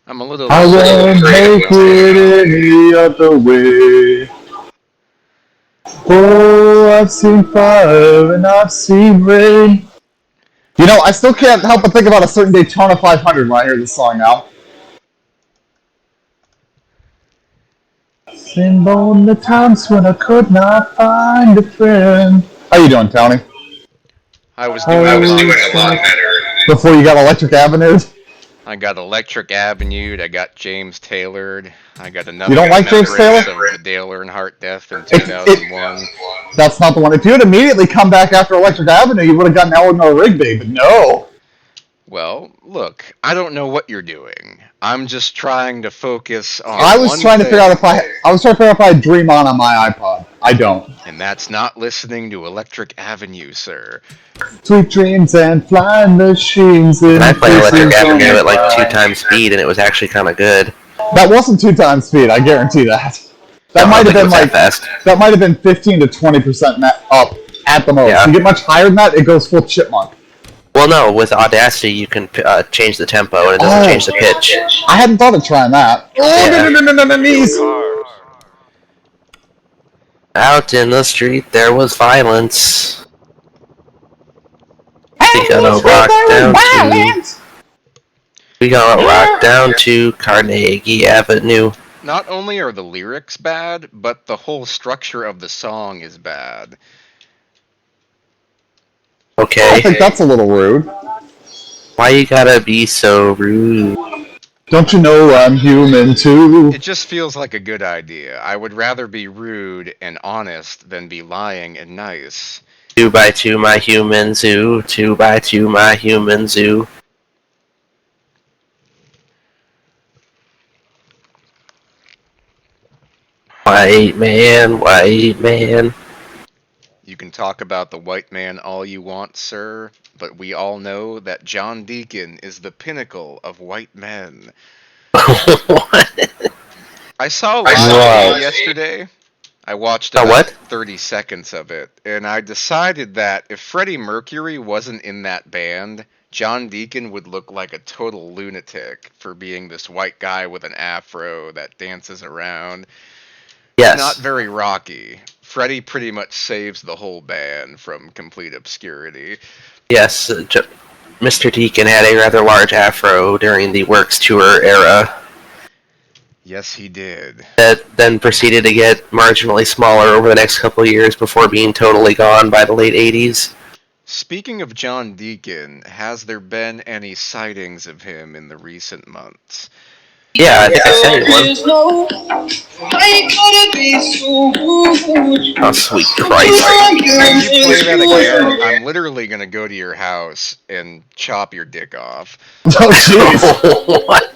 I'm a little I won't creative make with it. it any other way. Oh, I've seen fire and I've seen rain. You know, I still can't help but think about a certain Daytona 500 when I hear this song now. Sing on the times when I could not find a friend. How you doing, Tony? I was doing a I lot was better. before you got Electric Avenue. I got Electric Avenue. I got James Tailored. I got You another don't like James Taylor? remembrance of the Dale Earnhardt death in It, 2001. that's not the one. If you had immediately come back after Electric Avenue, you would have gotten Eleanor Rigby, but no. Well, look, I don't know what you're doing. I'm just trying to focus I on was one trying to figure out thing, if I was trying to figure out if I had Dream On my iPod. I don't. and that's not listening to Electric Avenue, sir. Sweet dreams and flying machines And I and played Electric kisses on Avenue the at like two ground. times speed, and it was actually kind of good. That wasn't 2 times speed. I guarantee that. No, That I might don't have think it been was that like fast. that might have been 15 to 20% up at the most. Yeah. You get much higher than that, it goes full chipmunk. Well, no, with Audacity you can change the tempo, and it doesn't change the Oh, pitch. I hadn't thought of trying that. Oh no Yeah. no no no no no knees! Out in the street there was violence. We And the gonna street rock there was down to. violence. We gonna rock Yeah. down to Carnegie Avenue. Not only are the lyrics bad, but the whole structure of the song is bad. I Okay. think that's a little rude. Why you gotta be so rude? Don't you know I'm human too? It just feels like a good idea. I would rather be rude and honest than be lying and nice. 2x2 my human zoo. 2x2 my human zoo. White man, white man. You can talk about the white man all you want, sir, but we all know that John Deacon is the pinnacle of white men. What? I saw Live Aid Right. yesterday. I watched A about what? 30 seconds of it, and I decided that if Freddie Mercury wasn't in that band, John Deacon would look like a total lunatic for being this white guy with an afro that dances around. It's not Yes. very rocky. Freddie pretty much saves the whole band from complete obscurity. Yes, Mr. Deacon had a rather large afro during the Works tour era Yes, he did. that then proceeded to get marginally smaller over the next couple of years before being totally gone by the late 80s. Speaking of John Deacon, has there been any sightings of him in the recent months? Yeah, I think I sent you one. Oh, sweet Christ. If you play that again, I'm literally gonna go to your house and chop your dick off. Oh jeez. What?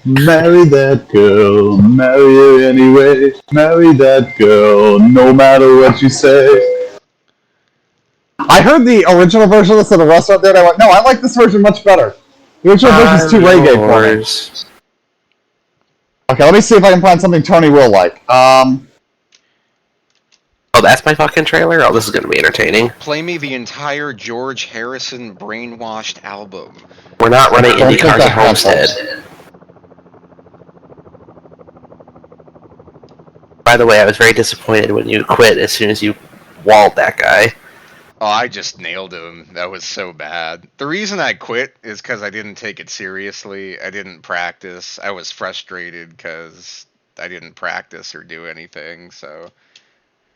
Marry that girl, marry her anyway. Marry that girl, no matter what you say. I heard the original version of this at a restaurant there, and I went, no, I like this version much better. The original version's too I'm reggae for me. yours. Okay, let me see if I can find something Tony will like. Oh, that's my fucking trailer? Oh, this is gonna be entertaining. Play me the entire George Harrison Brainwashed album. We're not running Don't Indie think Cars I at have Homestead. By the way, I was very disappointed when you quit as soon as you walled that guy. Oh, I just nailed him. That was so bad. The reason I quit is because I didn't take it seriously. I didn't practice. I was frustrated because I didn't practice or do anything. So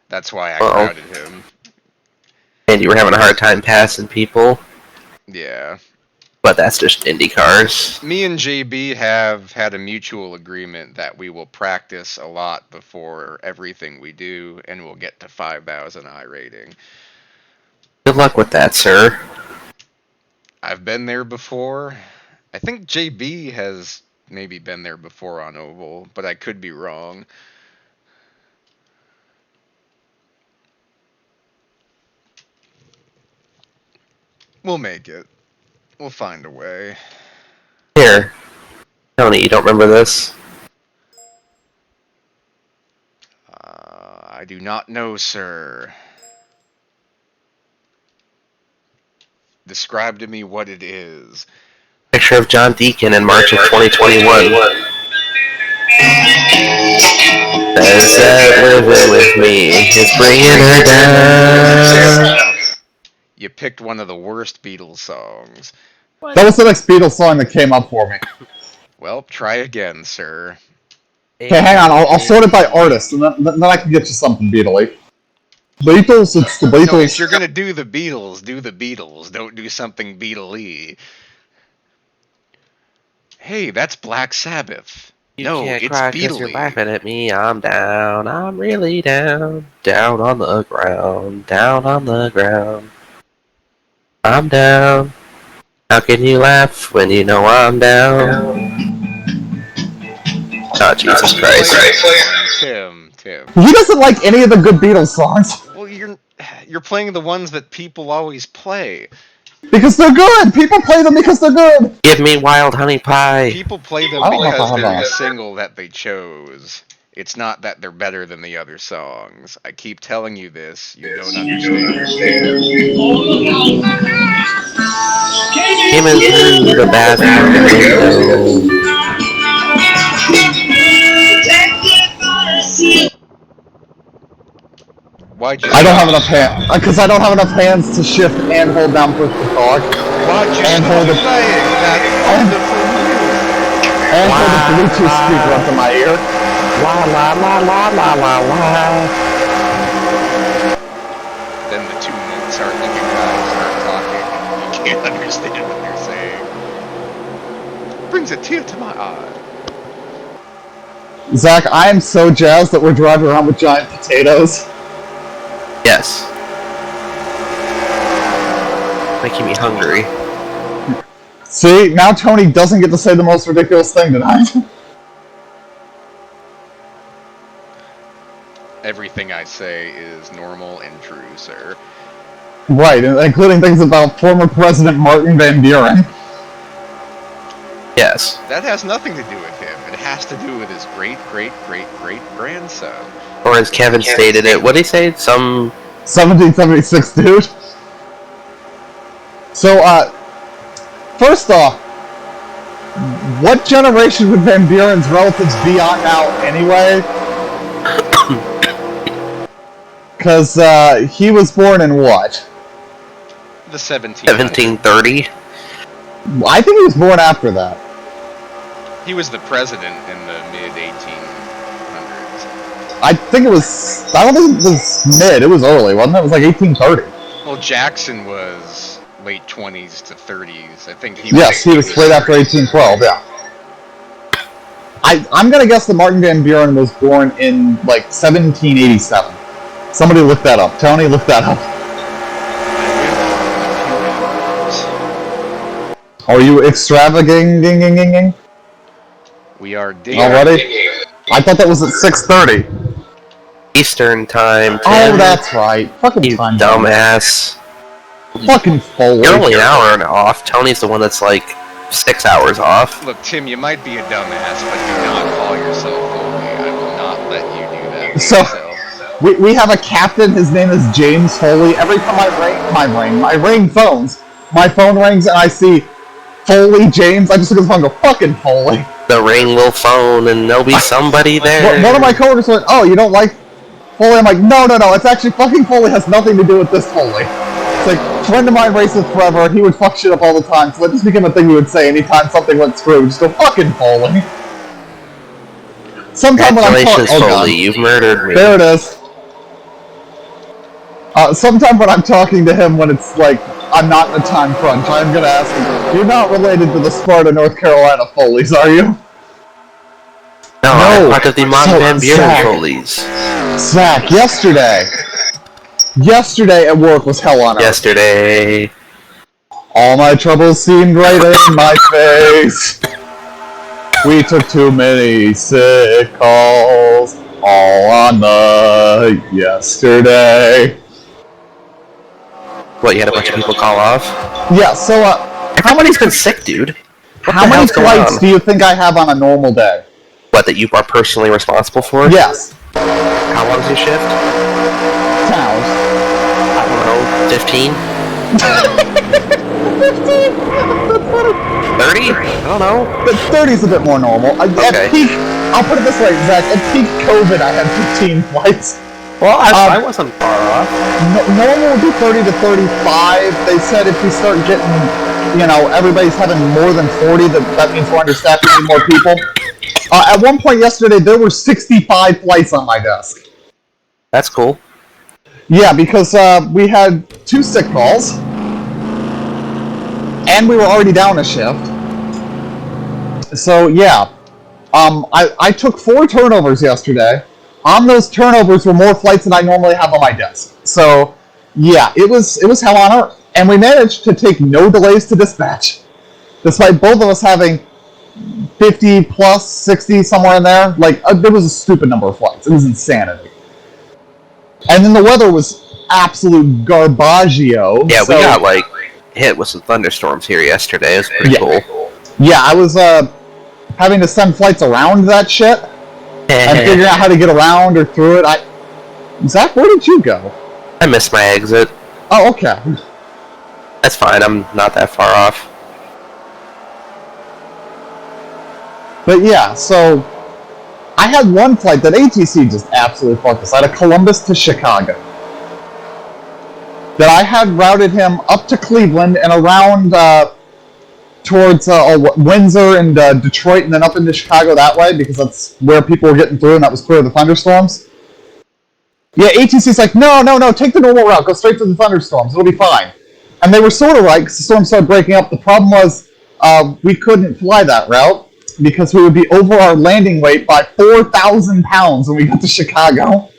that's why I Uh-oh. grounded him. And you were having a hard time passing people, Yeah. but that's just Indie Cars. Me and JB have had a mutual agreement that we will practice a lot before everything we do, and we'll get to 5,000 I rating. Good luck with that, sir. I've been there before. I think JB has maybe been there before on Oval, but I could be wrong. We'll make it. We'll find a way. Here, Tony, you don't remember this? I do not know, sir. Describe to me what it is. Picture picture of John Deacon in March of 2021. Says that living with me is bringing her down. You picked one of the worst Beatles songs. That was the next Beatles song that came up for me. Well, try again, sir. Okay, hang on. I'll sort it by artist, and then I can get you something Beatle-y. Beatles, it's the Beatles. No, if you're gonna do the Beatles, do the Beatles. Don't do something Beatle-y. Hey, that's Black Sabbath. You No, can't it's cry 'cause you're Beatle-y. laughing at me. I'm down. I'm really down. Down on the ground. Down on the ground. I'm down. How can you laugh when you know I'm down? Oh, Jesus Christ. Tim. He doesn't like any of the good Beatles songs. Well, you're playing the ones that people always play. Because they're good! People play them because they're good! Give me wild honey pie. People play them I don't know if I because have they're that. the single that they chose. It's not that they're better than the other songs. I keep telling you this. You don't understand. Came in through the bathroom window. Why'd you I don't stop? have enough hands. Because I don't have enough hands to shift and hold down push to talk. Why'd you And stop hold it. playing that wonderful music? And hold the Bluetooth speaker up to my ear. La la la la la la la. Then the 2 months are looking guys start talking. You can't understand what they're saying. Brings a tear to my eye. Zach, I am so jazzed that we're driving around with giant potatoes. Yes. Making me hungry. See, now Tony doesn't get to say the most ridiculous thing tonight. Everything I say is normal and true, sir. Right, including things about former President Martin Van Buren. Yes. That has nothing to do with him. It has to do with his great-great-great-great-grandson. Or as Kevin stated it, what did he say? 1776, dude. So, first off, what generation would Van Buren's relatives be on now anyway? Because, he was born in what? The 1730? I think he was born after that. He was the president in the mid-1800s. I think it was, I don't think it was mid, it was early, wasn't it? It was like 1830. Well, Jackson was late 20s to 30s. I think he Yes, he was straight after 1812, yeah. I'm gonna guess that Martin Van Buren was born in, like, 1787. Somebody look that up. Tony, look that up. Are you extravagant? We are digging. Already? I thought that was at 6:30. Eastern time, Tim. Oh, that's right. Fucking You time. dumbass. Fucking Foley. You're only an hour and off. Tony's the one that's like 6 hours off. Look, Tim, you might be a dumbass, but do not call yourself Foley. I will not let you do that to So- yourself. We have a captain. His name is James Foley. Every time my phone rings and I see Foley James, I just look at the phone and go, fucking Foley. The ring will phone and there'll be somebody there. One of my coworkers went, oh, you don't like Foley? I'm like, no, it's actually fucking Foley has nothing to do with this Foley. It's like, a friend of mine raced with forever, he would fuck shit up all the time, so that just became a thing we would say anytime something went screw. Just go, fucking Foley. Sometime when I'm Congratulations, talking, Foley. You've murdered me. there it is. Sometime when I'm talking to him when it's like, I'm not in a time crunch, I'm gonna ask him, you're not related to the Sparta, North Carolina Foleys, are you? No, I'm part of the Martin Van Buren Zach. Foleys. Zach, yesterday at work was hell on earth. Yesterday. All my troubles seemed right in my face. We took too many sick calls, all on the yesterday. What, you had a bunch of people call off? Yeah, so, Everybody's been sick, dude. What how the many hell's going flights on? do you think I have on a normal day? What, that you are personally responsible for? Yes. How long's your shift? 10 hours. I don't know, 15? 15? That's funny. 30? I don't know. But 30 is a bit more normal. Okay. At peak, I'll put it this way, Zach. At peak COVID, I had 15 flights. Well, I wasn't far off. Normal would be 30 to 35. They said if we start getting, everybody's having more than 40, that means we're understaffed and need more people. At one point yesterday, there were 65 flights on my desk. That's cool. Yeah, because we had 2 sick calls, and we were already down a shift. So yeah, I took 4 turnovers yesterday. On those turnovers were more flights than I normally have on my desk. So yeah, it was hell on earth, and we managed to take no delays to dispatch, despite both of us having 50 plus 60 somewhere in there. Like there was a stupid number of flights. It was insanity. And then the weather was absolute garbaggio. Yeah, we got hit with some thunderstorms here yesterday. It was pretty cool. Yeah, I was having to send flights around that shit and figuring out how to get around or through it. Zach, where did you go? I missed my exit. Oh, okay. That's fine. I'm not that far off. But yeah, so I had one flight that ATC just absolutely fucked us. I had a Columbus to Chicago. That I had routed him up to Cleveland and around towards Windsor and Detroit, and then up into Chicago that way, because that's where people were getting through, and that was clear of the thunderstorms. Yeah, ATC's like, no, take the normal route, go straight to the thunderstorms, it'll be fine. And they were sort of right, because the storm started breaking up. The problem was we couldn't fly that route, because we would be over our landing weight by 4,000 pounds when we got to Chicago.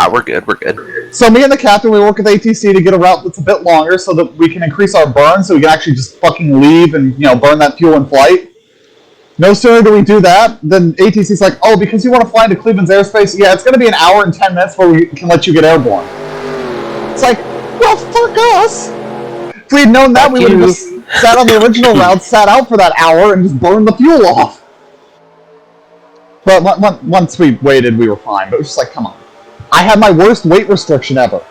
We're good. So me and the captain, we work with ATC to get a route that's a bit longer so that we can increase our burn, so we can actually just fucking leave and, burn that fuel in flight. No sooner do we do that, than ATC's like, oh, because you want to fly into Cleveland's airspace? Yeah, it's going to be an hour and 10 minutes before we can let you get airborne. It's like, well, fuck us. If we had known that, we would have just sat on the original route, sat out for that hour, and just burned the fuel off. But once we waited, we were fine. But it was just like, come on. I had my worst weight restriction ever.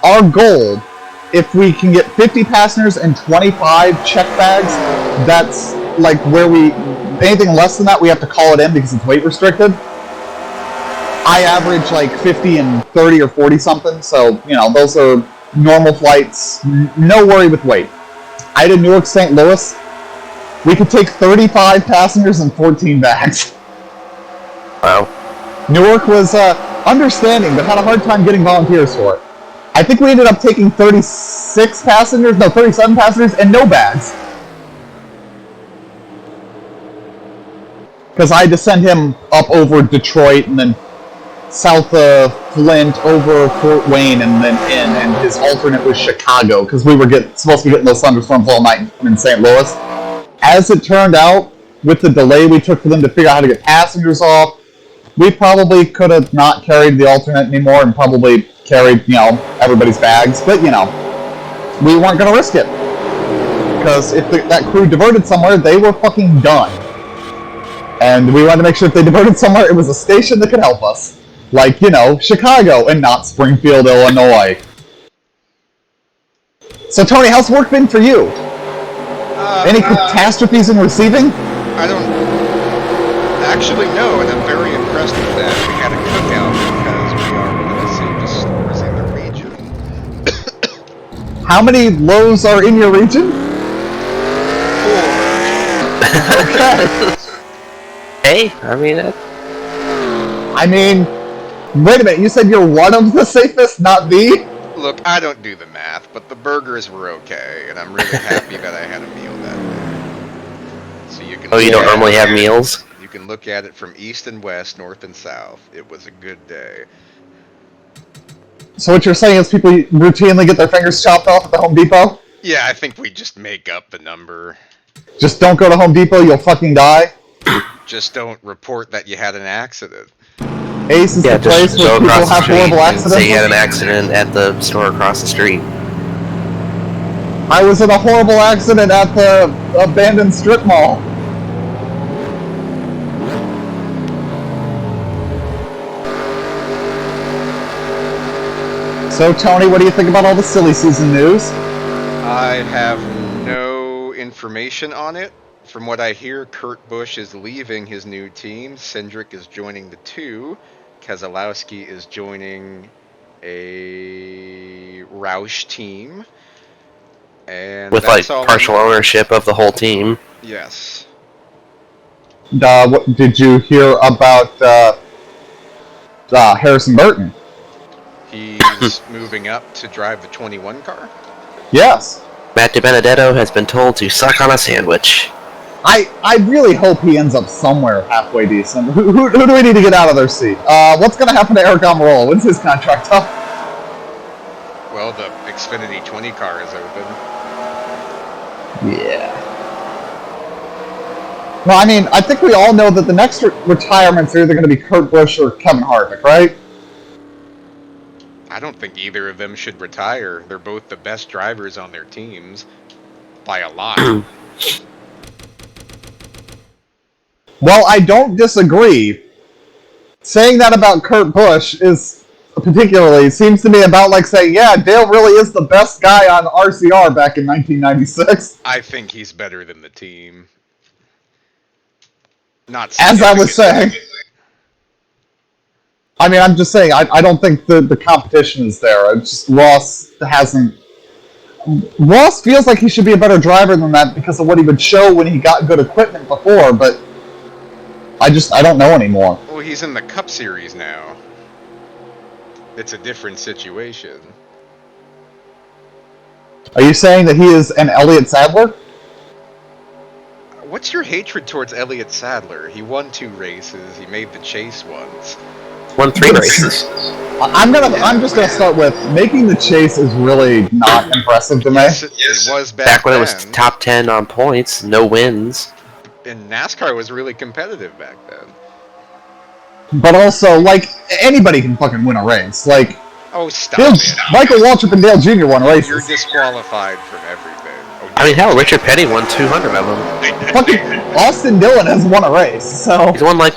Our goal, if we can get 50 passengers and 25 check bags, that's like where anything less than that, we have to call it in because it's weight restricted. I average like 50 and 30 or 40 something, so, those are normal flights, no worry with weight. I did Newark St. Louis. We could take 35 passengers and 14 bags. Wow. Newark was understanding, but had a hard time getting volunteers for it. I think we ended up taking 37 passengers, and no bags. Because I had to send him up over Detroit, and then south of Flint, over Fort Wayne, and then in, and his alternate was Chicago, because we were supposed to be getting those thunderstorms all night in St. Louis. As it turned out, with the delay we took for them to figure out how to get passengers off, we probably could have not carried the alternate anymore and probably carried, everybody's bags. But, we weren't going to risk it. Because if that crew diverted somewhere, they were fucking done. And we wanted to make sure if they diverted somewhere, it was a station that could help us. Like, Chicago and not Springfield, Illinois. So, Tony, how's work been for you? Any catastrophes in receiving? I don't actually know, and I'm very impressed with that. We had a cookout because we are one of the safest stores in the region. How many Lowe's are in your region? 4. Okay. Hey, I mean, wait a minute, you said you're one of the safest, not the? Look, I don't do the math, but the burgers were okay, and I'm really happy that I had a meal that day. So you can. Oh, you don't normally have meals? You can look at it from east and west, north and south. It was a good day. So what you're saying is people routinely get their fingers chopped off at the Home Depot? Yeah, I think we just make up the number. Just don't go to Home Depot, you'll fucking die? Just don't report that you had an accident. Ace is the place where people have horrible accidents? Say you had an accident at the store across the street. I was in a horrible accident at the abandoned strip mall. So, Tony, what do you think about all the silly season news? I have information on it. From what I hear, Kurt Busch is leaving his new team. Cindric is joining the 2. Keselowski is joining a Roush team. And with that's like all I partial know. ownership of the whole team. Yes. What, did you hear about Harrison Burton? He's moving up to drive the 21 car. Yes. Matt DiBenedetto has been told to suck on a sandwich. I really hope he ends up somewhere halfway decent. Who do we need to get out of their seat? What's going to happen to N.O.R.L? When's his contract up? Well, the Xfinity 20 car is open. Yeah. Well, I mean, I think we all know that the next retirements are either going to be Kurt Busch or Kevin Harvick, right? I don't think either of them should retire. They're both the best drivers on their teams. By a lot. Well, I don't disagree. Saying that about Kurt Busch is particularly seems to me about like saying, yeah, Dale really is the best guy on RCR back in 1996. I think he's better than the team. Not As I was saying. I mean, I'm just saying, I don't think the competition is there. It's just Ross hasn't... Ross feels like he should be a better driver than that because of what he would show when he got good equipment before, but I don't know anymore. Well, he's in the Cup Series now. It's a different situation. Are you saying that he is an Elliott Sadler? What's your hatred towards Elliott Sadler? He won 2 races. He made the chase once. Won 3 races. I'm just gonna start with making the chase is really not impressive to me. Yes, it was Back when then. it was top 10 on points, no wins. And NASCAR was really competitive back then. But also, like, anybody can fucking win a race. Like, Oh, stop it. Michael Waltrip and Dale Jr. won races. You're disqualified from everything. Oh, I mean, hell, Richard Petty won 200 of them. Fucking Austin Dillon has won a race, so... He's won like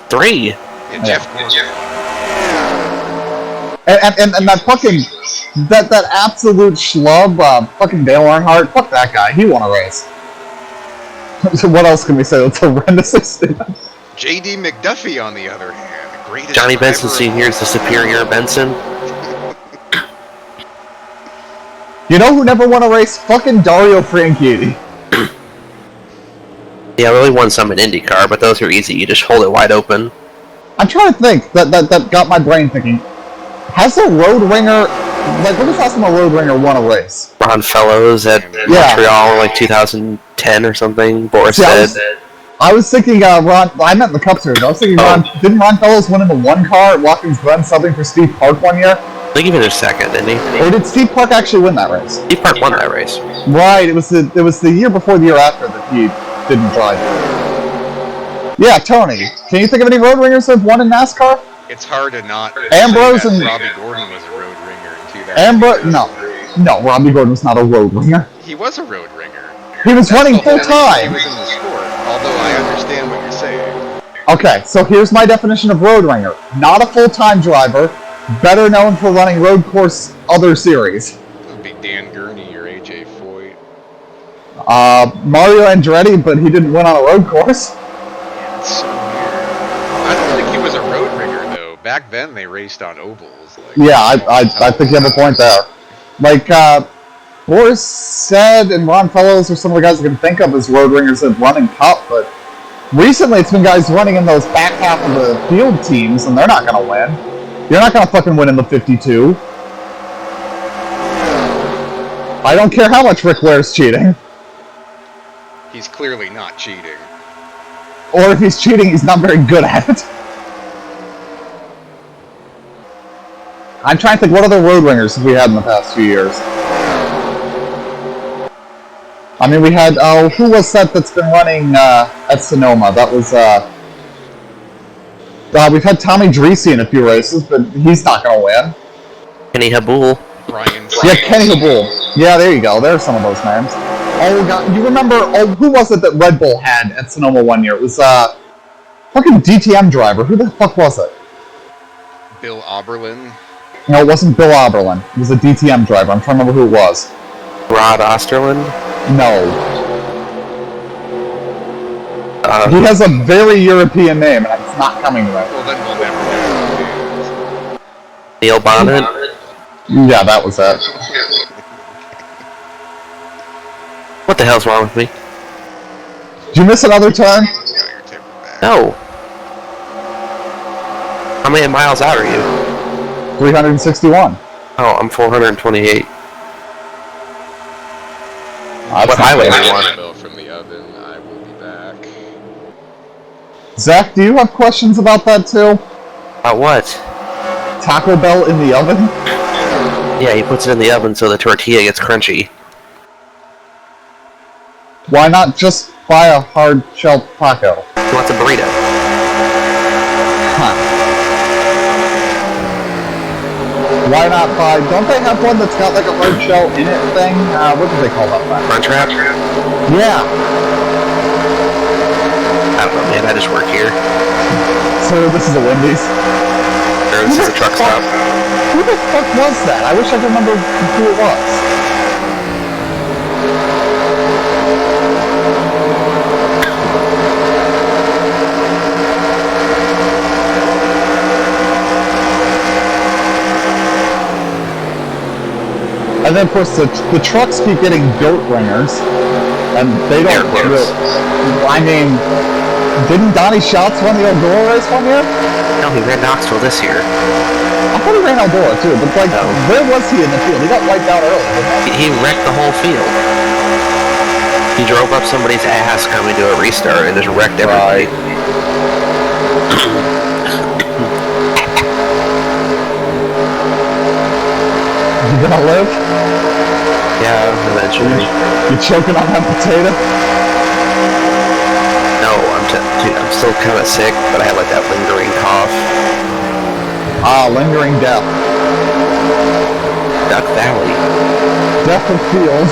3. And Jeff Gordon. And that fucking... That absolute schlub, fucking Dale Earnhardt, fuck that guy, he won a race. So what else can we say that's horrendously stupid? J.D. McDuffie, on the other hand, the greatest Johnny driver Benson Sr. is the superior Benson. You know who never won a race? Fucking Dario Franchitti. Yeah, really won some in IndyCar, but those are easy. You just hold it wide open. I'm trying to think. That got my brain thinking. Has a road ringer... Like, when was the last time a road ringer won a race? Ron Fellows at Montreal in like 2010 or something. Boris said. I was thinking Ron... I meant the Cup Series. I was thinking Didn't Ron Fellows win in the 1 car at Watkins Glen subbing for Steve Park one year? I think he finished 2nd, didn't he? Or did Steve Park actually win that race? Steve Park won that race. Right, it was the year before the year after that he didn't drive. Yeah, Tony, can you think of any road ringers that have won in NASCAR? It's hard to not Ambrose say that and... Robbie Gordon was a road ringer in 2000. No, Robbie Gordon was not a road ringer. He was a road ringer. He was running the whole full time. reason he was in the sport, although I understand what you're saying. Okay, so here's my definition of road ringer. Not a full-time driver, better known for running road course other series. It would be Dan Gurney or AJ Foyt. Mario Andretti, but he didn't win on a road course. Yeah, it's so weird. I don't think he was a road ringer, though. Back then, they raced on ovals. Like, Yeah, I think you have a point there. Like, Boris said and Ron Fellows are some of the guys I can think of as road ringers that run in Cup, but recently it's been guys running in those back half of the field teams, and they're not going to win. You're not going to fucking win in the 52. I don't care how much Ric Flair's cheating. He's clearly not cheating. Or if he's cheating, he's not very good at it. I'm trying to think what other road ringers have we had in the past few years. I mean, we had, who was that's been running at Sonoma? That was, we've had Tommy Dreesy in a few races, but he's not going to win. Kenny Habul. Brian. Yeah, Kenny Habul. Yeah, there you go. There's some of those names. Oh, God, you remember, who was it that Red Bull had at Sonoma one year? It was, fucking DTM driver. Who the fuck was it? Bill Oberlin. No, it wasn't Bill Oberlin. It was a DTM driver. I'm trying to remember who it was. Rod Osterland. No. He has a very European name, and it's not coming to me. Well, then we'll never know. Neil Bonnet. Yeah, that was it. What the hell's wrong with me? Did you miss another turn? No. How many miles out are you? 361. Oh, I'm 428. What highway I do you want want? Bill from the oven. I will be back. Zach, do you have questions about that too? About what? Taco Bell in the oven? Yeah, he puts it in the oven so the tortilla gets crunchy. Why not just buy a hard shell taco? He wants a burrito. Huh. Why not buy... Don't they have one that's got like a hard shell in it thing? What do they call that thing? Crunch wrap? Yeah. I don't know, man. I just work here. So this is a Wendy's? Or this is a truck stop. Who the fuck was that? I wish I could remember who it was. And then, of course, the trucks keep getting goat ringers, and they don't really... I mean, didn't Donnie Schatz run the Eldora race one year? No, he ran Knoxville this year. I thought he ran Eldora, too, but, like, where was he in the field? He got wiped out early, didn't He wrecked the whole field. He drove up somebody's ass coming to a restart and just wrecked everybody. You gonna live? Yeah, eventually. You choking on that potato? No, dude, I'm still kind of sick, but I have like that lingering cough. Ah, lingering death. Duck Valley. Death of field.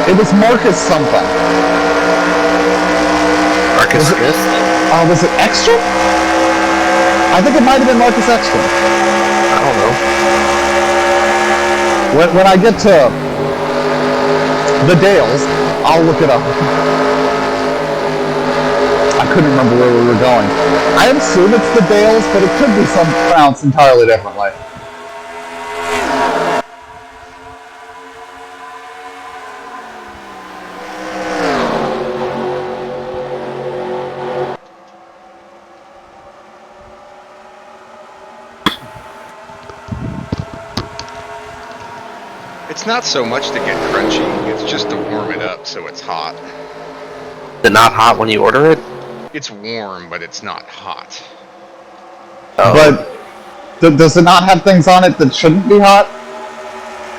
It was Marcus something. Marcus Smith? Was it Ekstrom? I think it might have been Marcus Ekstrom. I don't know. When I get to the Dales, I'll look it up. I couldn't remember where we were going. I assume it's the Dales, but it could be pronounced entirely differently. It's not so much to get crunchy, it's just to warm it up so it's hot. Is it not hot when you order it? It's warm, but it's not hot. Oh. But does it not have things on it that shouldn't be hot?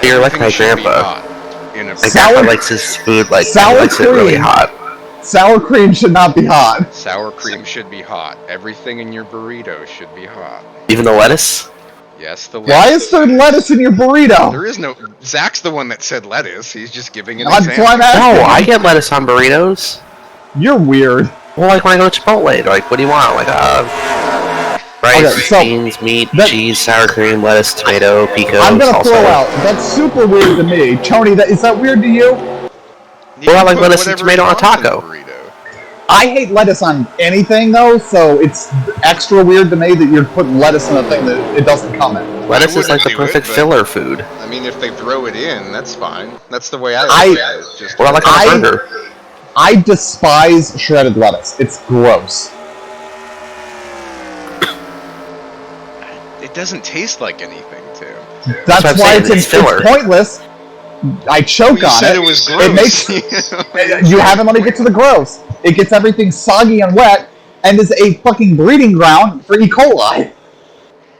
You're like my Everything should be grandpa. hot in a My grandpa likes his food like he sour likes it really cream. hot. Sour cream should not be hot. Sour cream should be hot. Everything in your burrito should be hot. Even the lettuce? Yes, the lettuce. Why is there lettuce in your burrito? There is no... Zach's the one that said lettuce. He's just giving an That's example. why I'm asking. No, I get lettuce on burritos. You're weird. Well, like when I go to Chipotle, they're like, what do you want? Like, rice, Okay, so beans, meat, cheese, sour cream, lettuce, tomato, pico, I'm gonna salsa. throw out. That's super weird to me. Tony, is that weird to you? You Well, I can like put lettuce and whatever tomato you on a want in taco. the burrito. I hate lettuce on anything though, so it's extra weird to me that you're putting lettuce in a thing that it doesn't come in. Lettuce is like the wouldn't do it, perfect but- filler food. I mean, if they throw it in, that's fine. That's the way I look at it. Just Or like on a burger. I despise shredded lettuce. It's gross. It doesn't taste like anything, too. That's what I'm why saying, it's filler. it's pointless. I choke You on said it. it was gross. It makes you haven't let me get to the gross. It gets everything soggy and wet, and is a fucking breeding ground for E. coli.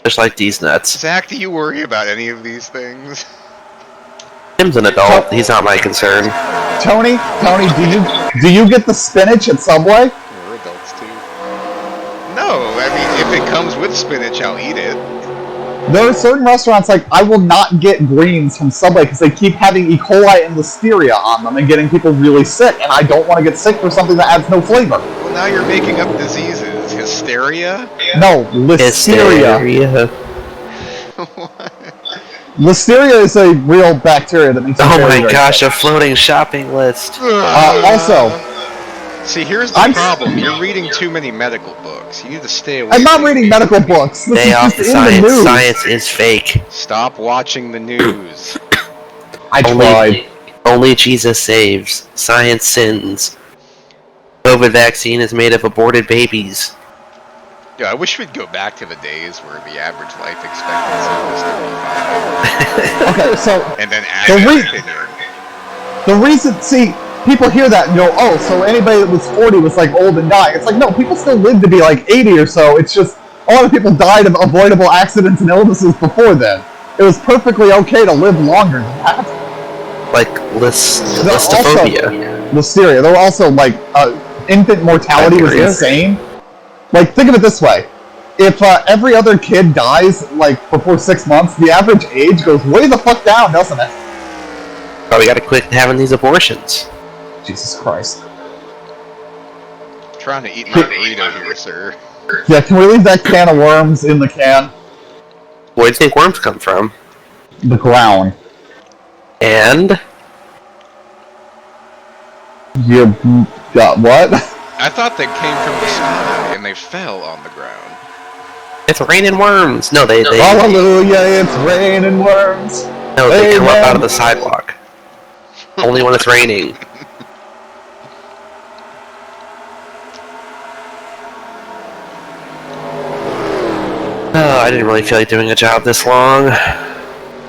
Just like these nuts. Zach, do you worry about any of these things? Tim's an adult. He's not my concern. Tony, do you get the spinach at Subway? We're adults, too. No, I mean, if it comes with spinach, I'll eat it. There are certain restaurants, like, I will not get greens from Subway because they keep having E. coli and listeria on them and getting people really sick, and I don't want to get sick for something that adds no flavor. Well, now you're making up diseases. Hysteria? No, listeria. Hysteria. Listeria is a real bacteria that makes you Oh very, my very gosh, sick. a floating shopping list. Also, see, here's the problem. You're reading too many medical books. You need to stay away. I'm not from reading me. medical books. This Stay is off just the in science. the news. Science is fake. Stop watching the news. I tried. Only Jesus saves. Science sins. COVID vaccine is made of aborted babies. Yeah, I wish we'd go back to the days where the average life expectancy was 35. Okay, so And then add The an re- opinion. the reason, see, people hear that and go, oh, so anybody that was 40 was like old and dying. It's like, no, people still lived to be like 80 or so. It's just a lot of people died of avoidable accidents and illnesses before then. It was perfectly okay to live longer than that. Like listophobia. Listeria. There were also like infant mortality was Bacteria? insane. Like, think of it this way: if every other kid dies like before 6 months, the average age goes way the fuck down, doesn't it? Oh, we gotta quit having these abortions. Jesus Christ. Trying to eat my burrito here, sir. Yeah, can we leave that can of worms in the can? Where do you think worms come from? The ground. And You got what? I thought they came from the sky and they fell on the ground. it's raining worms. No, they Hallelujah, it's raining worms. they come up Amen. out of the sidewalk. Only when it's raining. Oh, I didn't really feel like doing a job this long.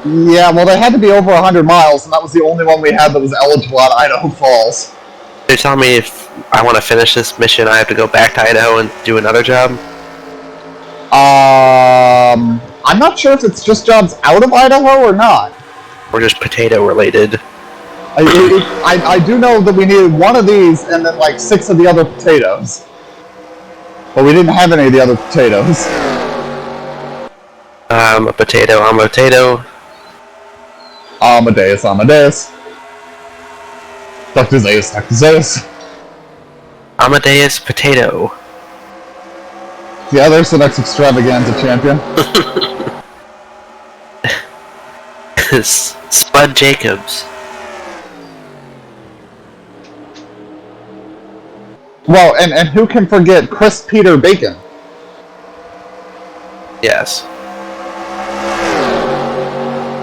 Yeah, well, they had to be over 100 miles, and that was the only one we had that was eligible at Idaho Falls. They're telling me if I want to finish this mission, I have to go back to Idaho and do another job. I'm not sure if it's just jobs out of Idaho or not. Or just potato related. I do know that we needed one of these and then like 6 of the other potatoes. But we didn't have any of the other potatoes. A potato, I'm a potato. Amadeus, Amadeus. Dr. Zeus, Dr. Zeus. Amadeus Potato. Yeah, there's the next extravaganza champion. Spud Jacobs. Well, and who can forget Chris Peter Bacon? Yes.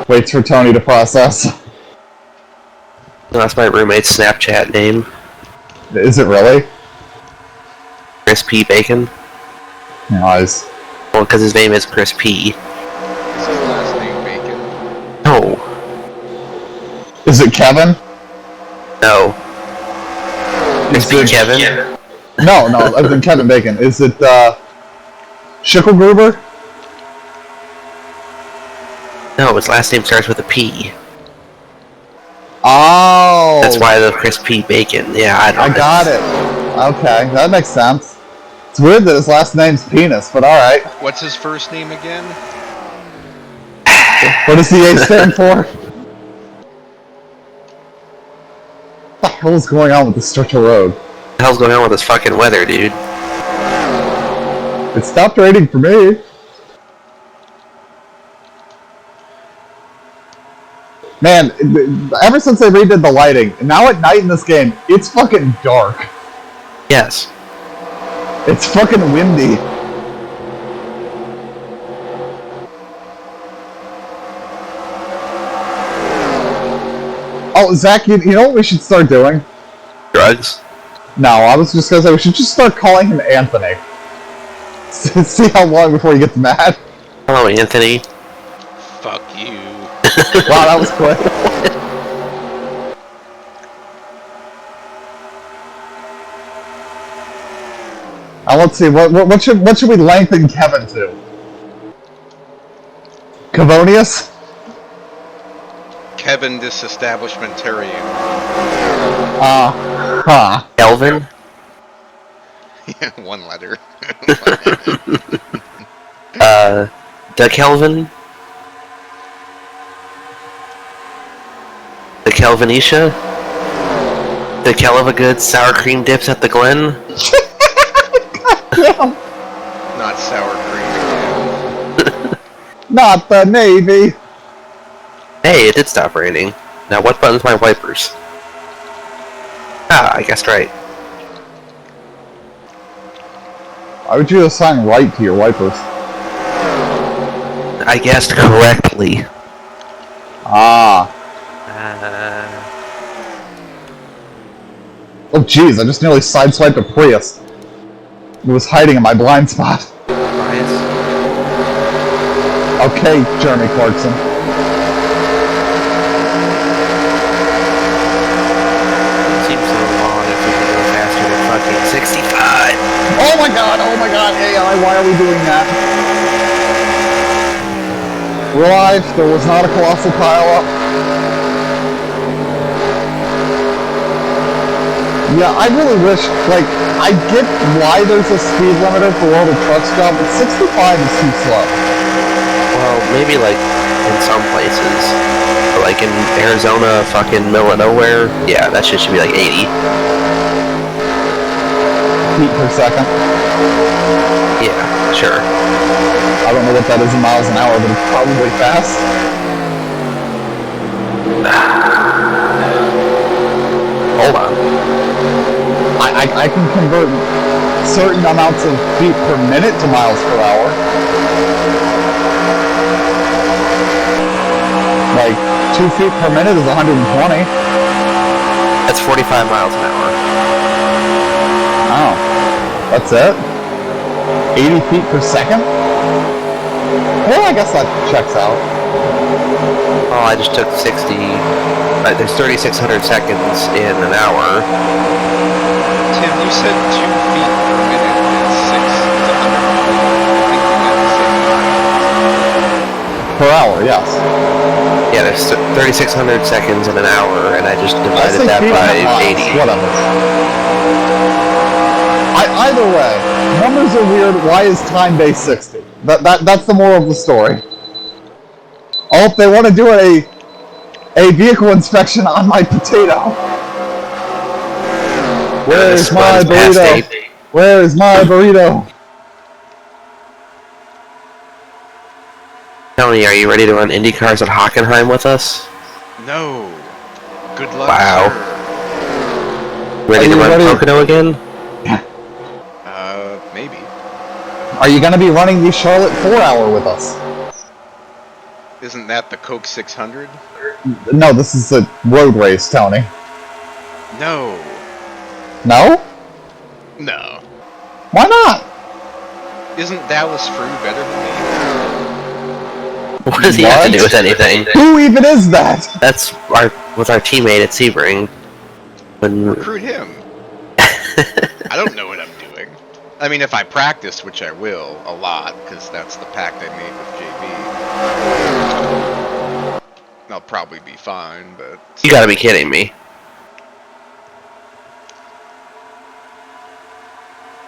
Waits for Tony to process. That's my roommate's Snapchat name. Is it really? Chris P. Bacon. Nice. Well, because his name is Chris P. Is his last name Bacon? No. Is it Kevin? No. Chris Is P. it- Kevin? No, other than Kevin Bacon. Is it Schickelgruber? No, his last name starts with a P. Oh! That's why the Chris P. Bacon. Yeah, I don't know. I got it. Okay, that makes sense. It's weird that his last name's Penis, but alright. What's his first name again? What does the A stand for? What the hell is going on with this stretch of road? What the hell's going on with this fucking weather, dude? It stopped raining for me. Man, ever since they redid the lighting, now at night in this game, it's fucking dark. Yes. It's fucking windy. Oh, Zach, you know what we should start doing? Drugs? No, I was just gonna say we should just start calling him Anthony. See how long before he gets mad. Hello, Anthony. Fuck you. Wow, that was quick. Let's see. What should we lengthen Kevin to? Cavonius? Kevin Disestablishmentarian. Kelvin? Yeah, one letter. Doug Kelvin? The Kelvinisha? The Kelvigood sour cream dips at the Glen? Damn. Not sour cream again. Not the Navy. Hey, it did stop raining. Now what button's my wipers? Ah, I guessed right. Why would you assign right to your wipers? I guessed correctly. Ah. Oh jeez, I just nearly sideswiped a Prius. It was hiding in my blind spot. Okay, Jeremy Clarkson. Seems so long if we can go faster than fucking 65. Oh my god, AI, why are we doing that? Realize there was not a colossal pileup. Yeah, I really wish, like, I get why there's a speed limiter for World of Trucks job, but 65 is too slow. Well, maybe like in some places. But like in Arizona, fucking middle of nowhere, yeah, that shit should be like 80. Feet per second. Yeah, sure. I don't know what that is in miles an hour, but it's probably fast. Hold on. I can convert certain amounts of feet per minute to miles per hour. Like, 2 feet per minute is 120. That's 45 miles an hour. Oh. That's it? 80 feet per second? Well, I guess that checks out. Oh, I just took 60. There's 3,600 seconds in an hour. Tim, you said 2 feet per minute is 600. Per hour, yes. Yeah, there's 3,600 seconds in an hour, and I just divided that by 80. Whatever. Either way, numbers are weird. Why is time base 60? That's the moral of the story. Oh, if they want to do a vehicle inspection on my potato. Where's my burrito? Where's my burrito? Tony, are you ready to run Indy cars at Hockenheim with us? No. Good luck, Wow. sir. Ready to run Pocono again? Maybe. Are you going to be running the Charlotte 4-hour with us? Isn't that the Coke 600? No, this is a road race, Tony. No. No? No. Why not? Isn't Dallas Free better than What does he have to do with anything? Who even is that? That's our teammate at Sebring. me? Recruit him. I don't know what I'm doing. I mean, if I practice, which I will, a lot, because that's the pact I made with JB, I'll probably be fine, but... You gotta be kidding me.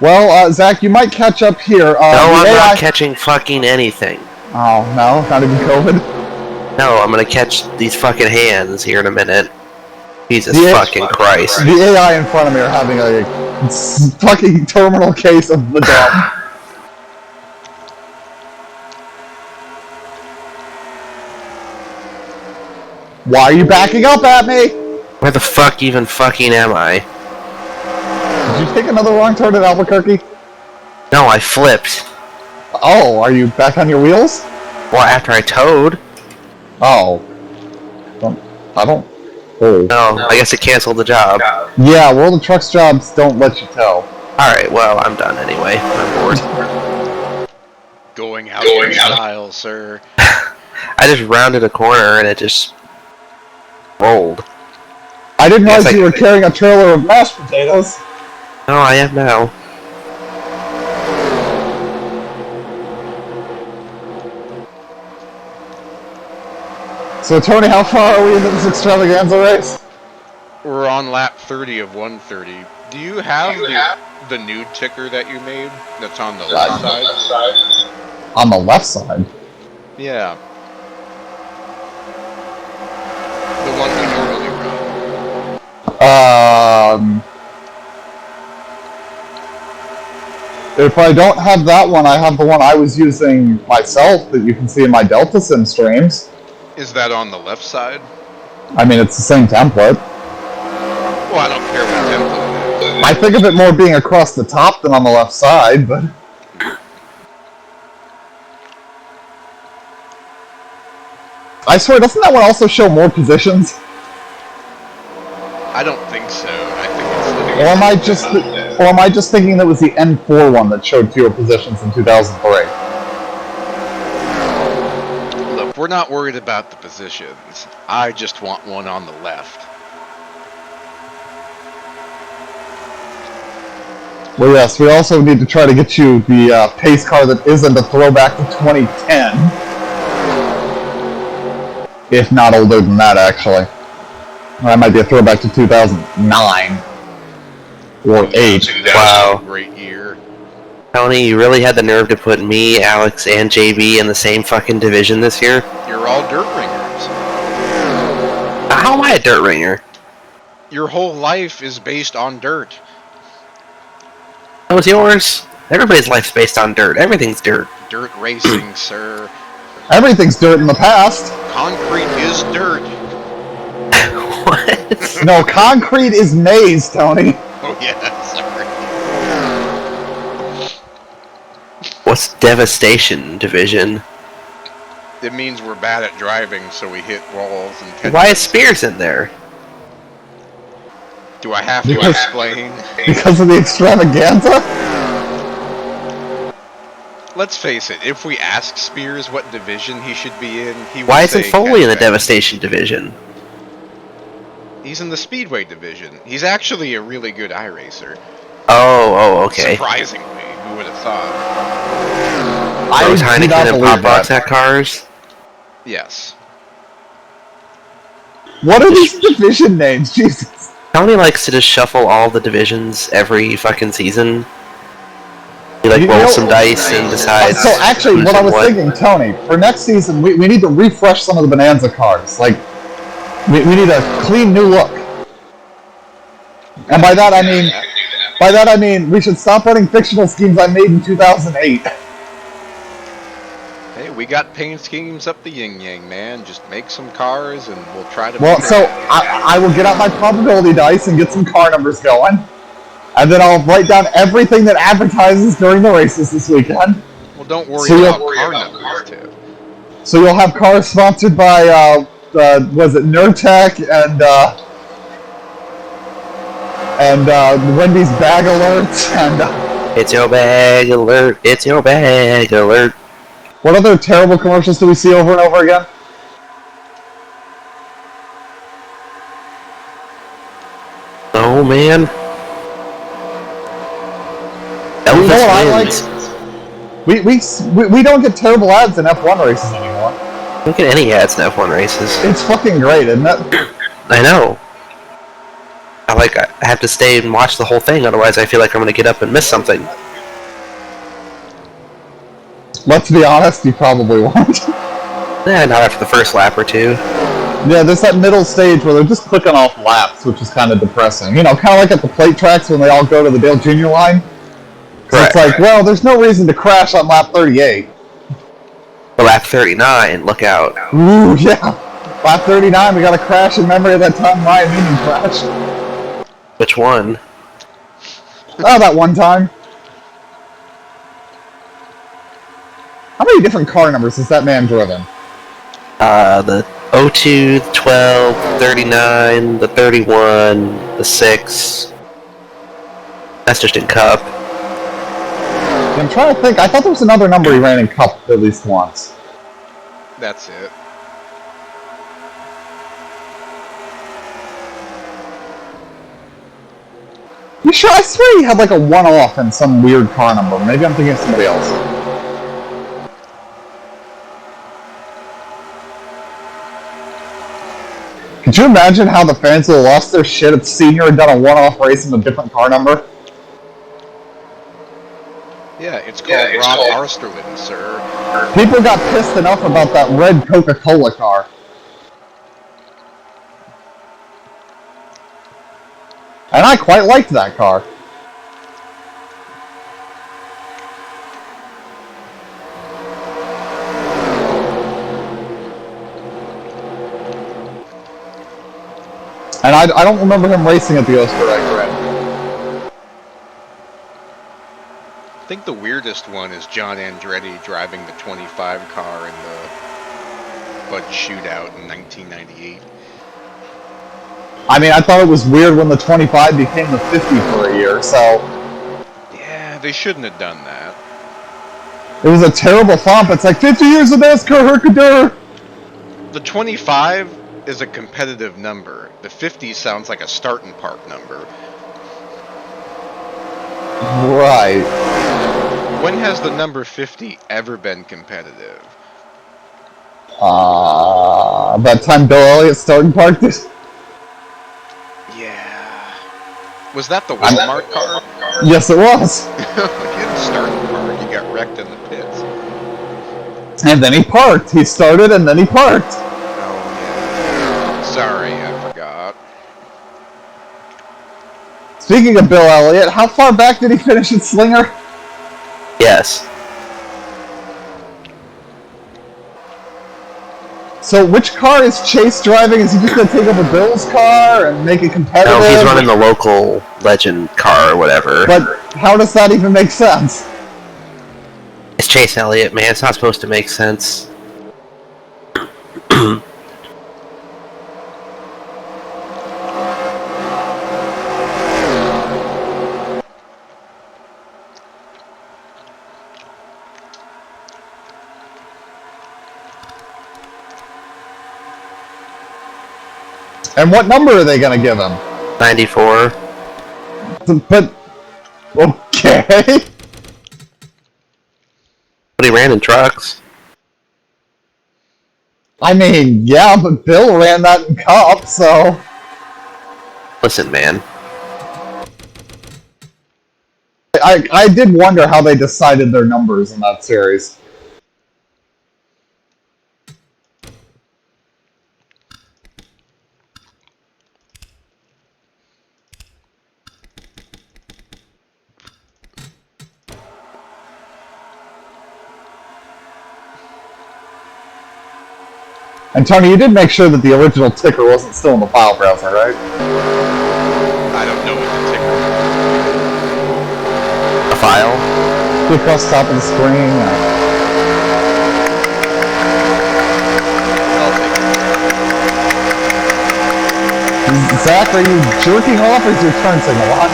Well, Zach, you might catch up here. No, I'm not catching fucking anything. Oh, no? Not even COVID? No, I'm gonna catch these fucking hands here in a minute. Jesus fucking Christ. The AI in front of me are having a fucking terminal case of the dump. Why are you backing up at me? Where the fuck even fucking am I? Did you take another wrong turn at Albuquerque? No, I flipped. Oh, are you back on your wheels? Well, after I towed. Oh. I don't... Oh. No, I guess it canceled the job. Yeah, World of Trucks jobs don't let you tow. Alright, well, I'm done anyway. I'm bored. Going out in style, sir. I just rounded a corner and it just... rolled. I didn't realize you were carrying a trailer of mashed potatoes. No, I am now. So, Tony, how far are we into this extravaganza race? We're on lap 30 of 130. Do you have the new ticker that you made that's on the left side? On the left side? Yeah. The one we normally If I don't have that one, I have the one I was using myself that you can see in my Delta Sim streams. Is that on the left side? I mean, it's the same template. Well, I don't care what template it is. I think of it more being across the top than on the left side, but... I swear, doesn't that one also show more positions? I don't think so. I think it's Or am I just thinking that was the N.O.R.L one that showed fewer positions in 2003? Look, we're not worried about the positions. I just want one on the left. Well, yes, we also need to try to get you the pace car that isn't a throwback to 2010. If not older than that, actually. That might be a throwback to 2009. Or 8. Wow. Great year. Tony, you really had the nerve to put me, Alex, and JB in the same fucking division this year? You're all dirt ringers. How am I a dirt ringer? Your whole life is based on dirt. That was yours? Everybody's life's based on dirt. Everything's dirt. Dirt racing, sir. Everything's dirt in the past. Concrete is dirt. What? No, concrete is maize, Tony. Oh, yeah, sorry. What's devastation division? It means we're bad at driving, so we hit walls and... Why is Spears in there? Do I have to explain? Because of the extravaganza? Let's face it, if we ask Spears what division he should be in, he would Why say isn't Foley in the Kennebec. devastation division? He's in the Speedway division. He's actually a really good iRacer. Oh, okay. Surprisingly, who would have thought? Rose do Heineken not and believe Pop Rocks that. at cars? Yes. What are these division names? Jesus. Tony likes to just shuffle all the divisions every fucking season. He You know- rolls some dice and decides. So actually, who's what I in was thinking, Tony, for next season, we need to refresh some of the Bonanza cars. Like, we need a clean new look. And by that I mean we should stop running fictional schemes I made in 2008. Hey, we got paint schemes up the yin-yang, man. Just make some cars and we'll try to... Well, make so it. I will get out my probability dice and get some car numbers going. And then I'll write down everything that advertises during the races this weekend. Well, don't worry So about you'll- car numbers, too. So you'll have cars sponsored by, was it Nurtec and Wendy's Bag Alerts and It's your bag alert. It's your bag alert. what other terrible commercials do we see over and over again? Oh man. You know what I Elephants like? wins. We don't get terrible ads in F1 races anymore. Don't get any ads in F1 races. It's fucking great, isn't it? I know. I have to stay and watch the whole thing, otherwise I feel like I'm gonna get up and miss something. Let's be honest, you probably won't. Not after the first lap or two. Yeah, there's that middle stage where they're just clicking off laps, which is kind of depressing. You know, kind of like at the plate tracks when they all go to the Dale Jr. line. So it's like, well, there's no reason to crash on lap 38. Well, lap 39, look out. Ooh, yeah. Lap 39, we got a crash in memory of that time Ryan Newman crashed. Which one? Oh, that one time. How many different car numbers has that man driven? The 02, the 12, the 39, the 31, the 6. That's just in Cup. I'm trying to think. I thought there was another number he ran in Cup at least once. That's it. You sure? I swear he had like a one-off in some weird car number. Maybe I'm thinking of somebody else. Could you imagine how the fans would have lost their shit if Senior had done a one-off race in a different car number? Yeah, it's called Rob Arsterlin, sir. People got pissed enough about that red Coca-Cola car. And I quite liked that car. And I don't remember him racing at the Österreich Grand. I think the weirdest one is John Andretti driving the 25 car in the Bud Shootout in 1998. I mean, I thought it was weird when the 25 became the 50 for a year, so... Yeah, they shouldn't have done that. It was a terrible thump. It's like 50 years of NASCAR, herkadur! The 25 is a competitive number. The 50 sounds like a start and park number. Right. When has the number 50 ever been competitive? That time Bill Elliott started parked it? Yeah. Was that the Walmart car? Yes, it was. He didn't start the car. He got wrecked in the pits. And then he parked. He started and then he parked. Oh, yeah. Sorry, I forgot. Speaking of Bill Elliott, how far back did he finish at Slinger? Yes. So which car is Chase driving? Is he just going to take over Bill's car and make it competitive? No, he's running the local legend car or whatever. But how does that even make sense? It's Chase Elliott, man. It's not supposed to make sense. And what number are they going to give him? 94. But, okay. But he ran in trucks. I mean, yeah, but Bill ran that in Cup, so... Listen, man. I did wonder how they decided their numbers in that series. And Tony, you did make sure that the original ticker wasn't still in the file browser, right? I don't know what the ticker A file? Look across the top of the screen. I'll take it. Zach, are you jerking off or is your turn signal on?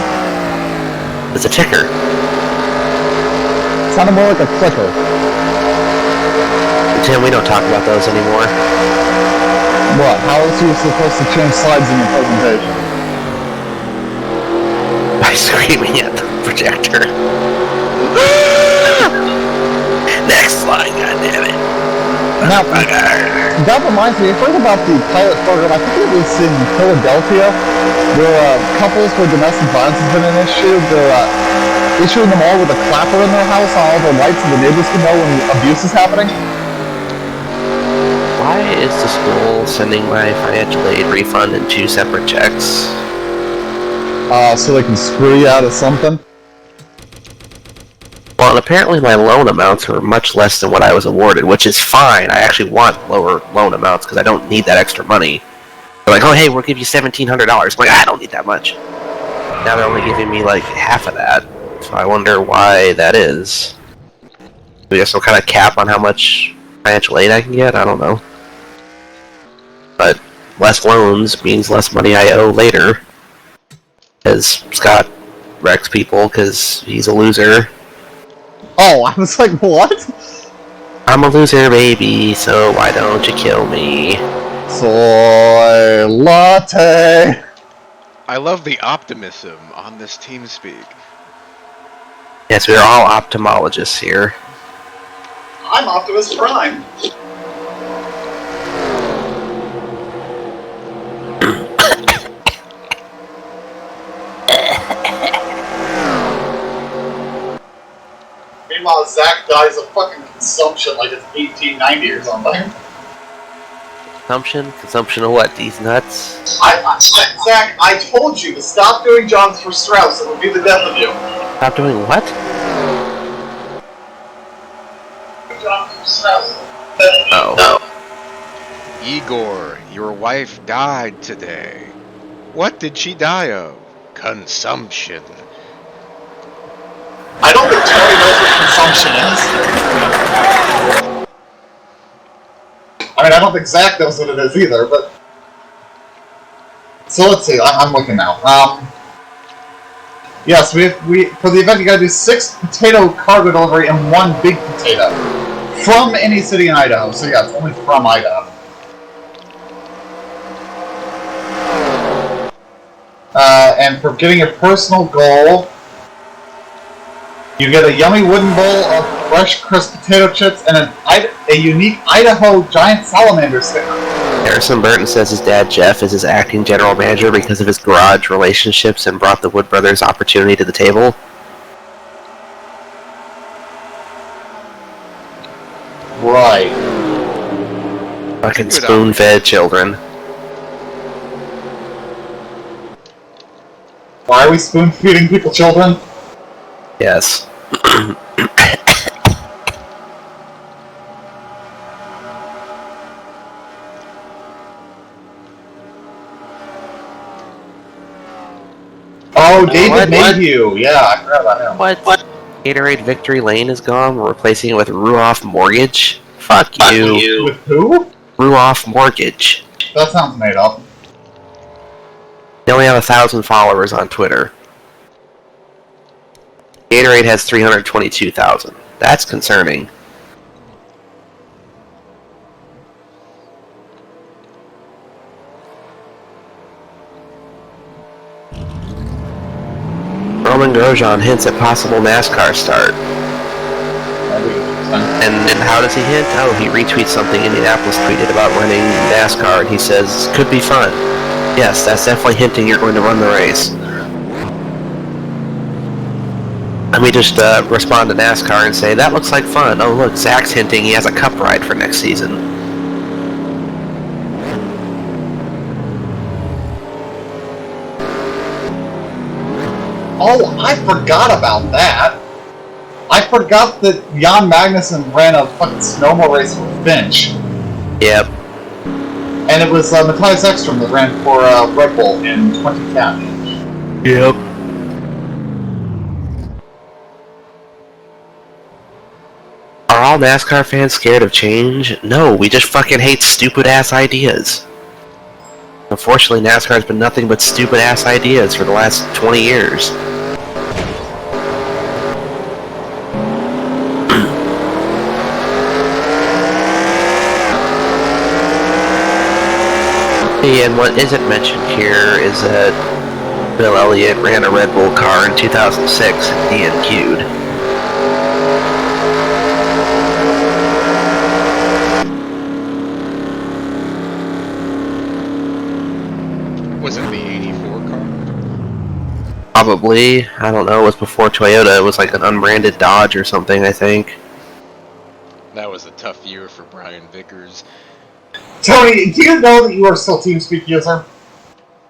It's a ticker. It sounded more like a clicker. Tim, we don't talk about those anymore. What? How else are you supposed to change slides in your presentation? By screaming at the projector. Next slide, goddammit. Now, that reminds me, I heard about the pilot program, I think it was in Philadelphia, where couples where domestic violence has been an issue, they're issuing them all with a clapper in their house on all their lights so the neighbors can know when abuse is happening. Why is the school sending my financial aid refund in 2 separate checks? So they can screw you out of something? Well, and apparently my loan amounts were much less than what I was awarded, which is fine. I actually want lower loan amounts because I don't need that extra money. They're like, oh, hey, we'll give you $1,700. I'm like, I don't need that much. Now they're only giving me like half of that. So I wonder why that is. Maybe there's some kind of cap on how much financial aid I can get? I don't know. But less loans means less money I owe later. Because Scott wrecks people because he's a loser. Oh, I was like, what? I'm a loser, baby, so why don't you kill me? Soy latte. I love the optimism on this TeamSpeak. Yes, we're all ophthalmologists here. I'm Optimus Prime. Meanwhile, Zach dies of fucking consumption like it's 1890 or something. Consumption of what? These nuts? Zach, I told you to stop doing jobs for Strauss. It will be the death of you. Stop doing what? Oh. Igor, your wife died today. What did she die of? Consumption. I don't think Tony knows what consumption is. I mean, I don't think Zach knows what it is either, but... So let's see, I'm looking now. Yes, we for the event you gotta do 6 potato cargo delivery and 1 big potato. From any city in Idaho, so yeah, it's only from Idaho. And for getting a personal goal, you get a yummy wooden bowl of fresh, crisp potato chips and a unique Idaho giant salamander sticker. Harrison Burton says his dad Jeff is his acting general manager because of his garage relationships and brought the Wood Brothers opportunity to the table. Right. Fucking spoon-fed children. Why are we spoon-feeding people children? Yes. Oh, David Mayhew. Yeah, I forgot about him. What? Gatorade Victory Lane is gone. We're replacing it with Ruoff Mortgage. Fuck you. With who? Ruoff Mortgage. That sounds made up. They only have 1,000 followers on Twitter. Gatorade has 322,000. That's concerning. Roman Grosjean hints at possible NASCAR start. And how does he hint? Oh, he retweets something Indianapolis tweeted about running NASCAR, and he says, could be fun. Yes, that's definitely hinting you're going to run the race. Let me just respond to NASCAR and say, that looks like fun. Oh, look, Zach's hinting he has a cup ride for next season. Oh, I forgot about that. I forgot that Jan Magnussen ran a fucking snowmobile race with Finch. Yep. And it was Matthias Ekstrom that ran for Red Bull in 2010. Yep. Are all NASCAR fans scared of change? No, we just fucking hate stupid-ass ideas. Unfortunately, NASCAR has been nothing but stupid-ass ideas for the last 20 years. And what isn't mentioned here is that Bill Elliott ran a Red Bull car in 2006 and DNQ'd. Was it the 84 car? Probably. I don't know. It was before Toyota. It was like an unbranded Dodge or something, I think. That was a tough year for Brian Vickers. Tony, do you know that you are still TeamSpeak user?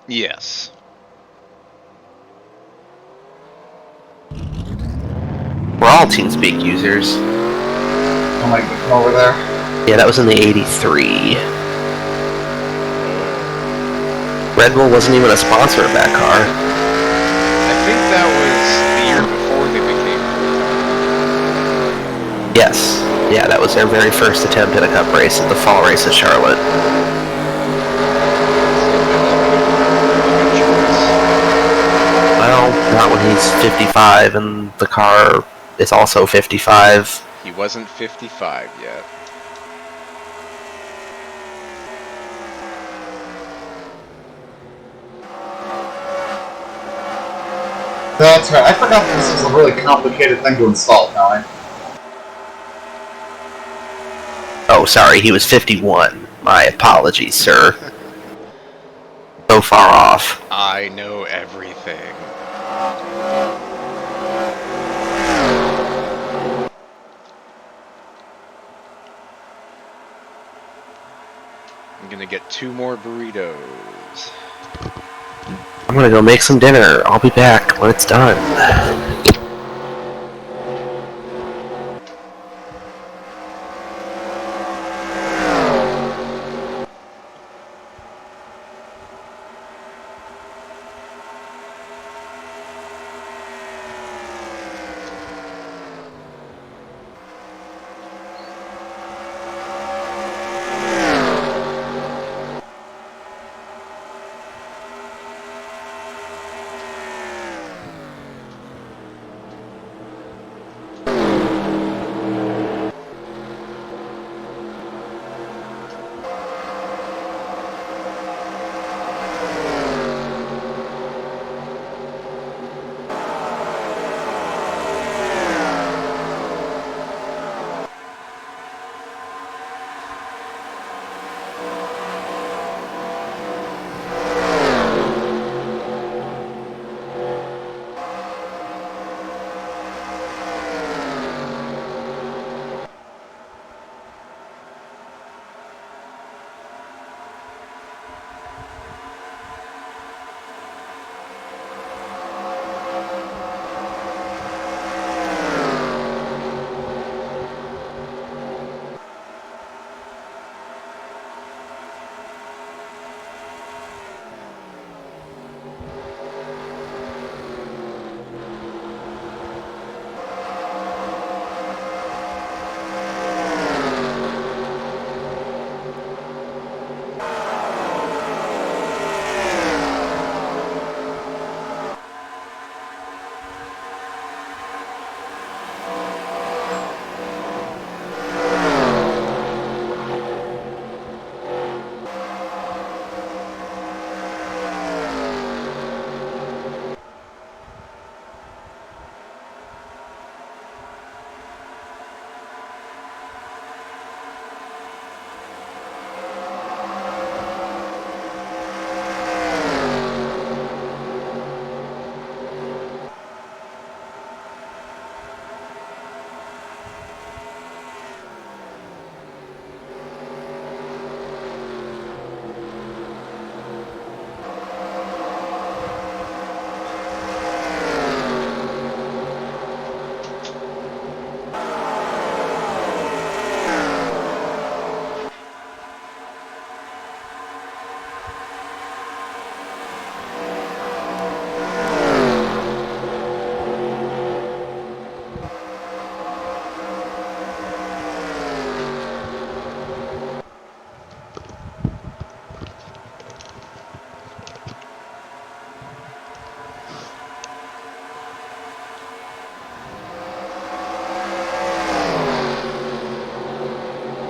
Yes. We're all TeamSpeak users. Oh my god, over there. Yeah, that was in the 83. Red Bull wasn't even a sponsor of that car. I think that was the year before they became full-time. Yes. Yeah, that was their very first attempt at a cup race at the fall race at Charlotte. Well, not when he's 55 and the car is also 55. He wasn't 55 yet. That's right. I forgot this was a really complicated thing to install, Tony. Oh, sorry, he was 51. My apologies, sir. So far off. I know everything. I'm gonna get get 2 more burritos. I'm gonna go make some dinner. I'll be back when it's done.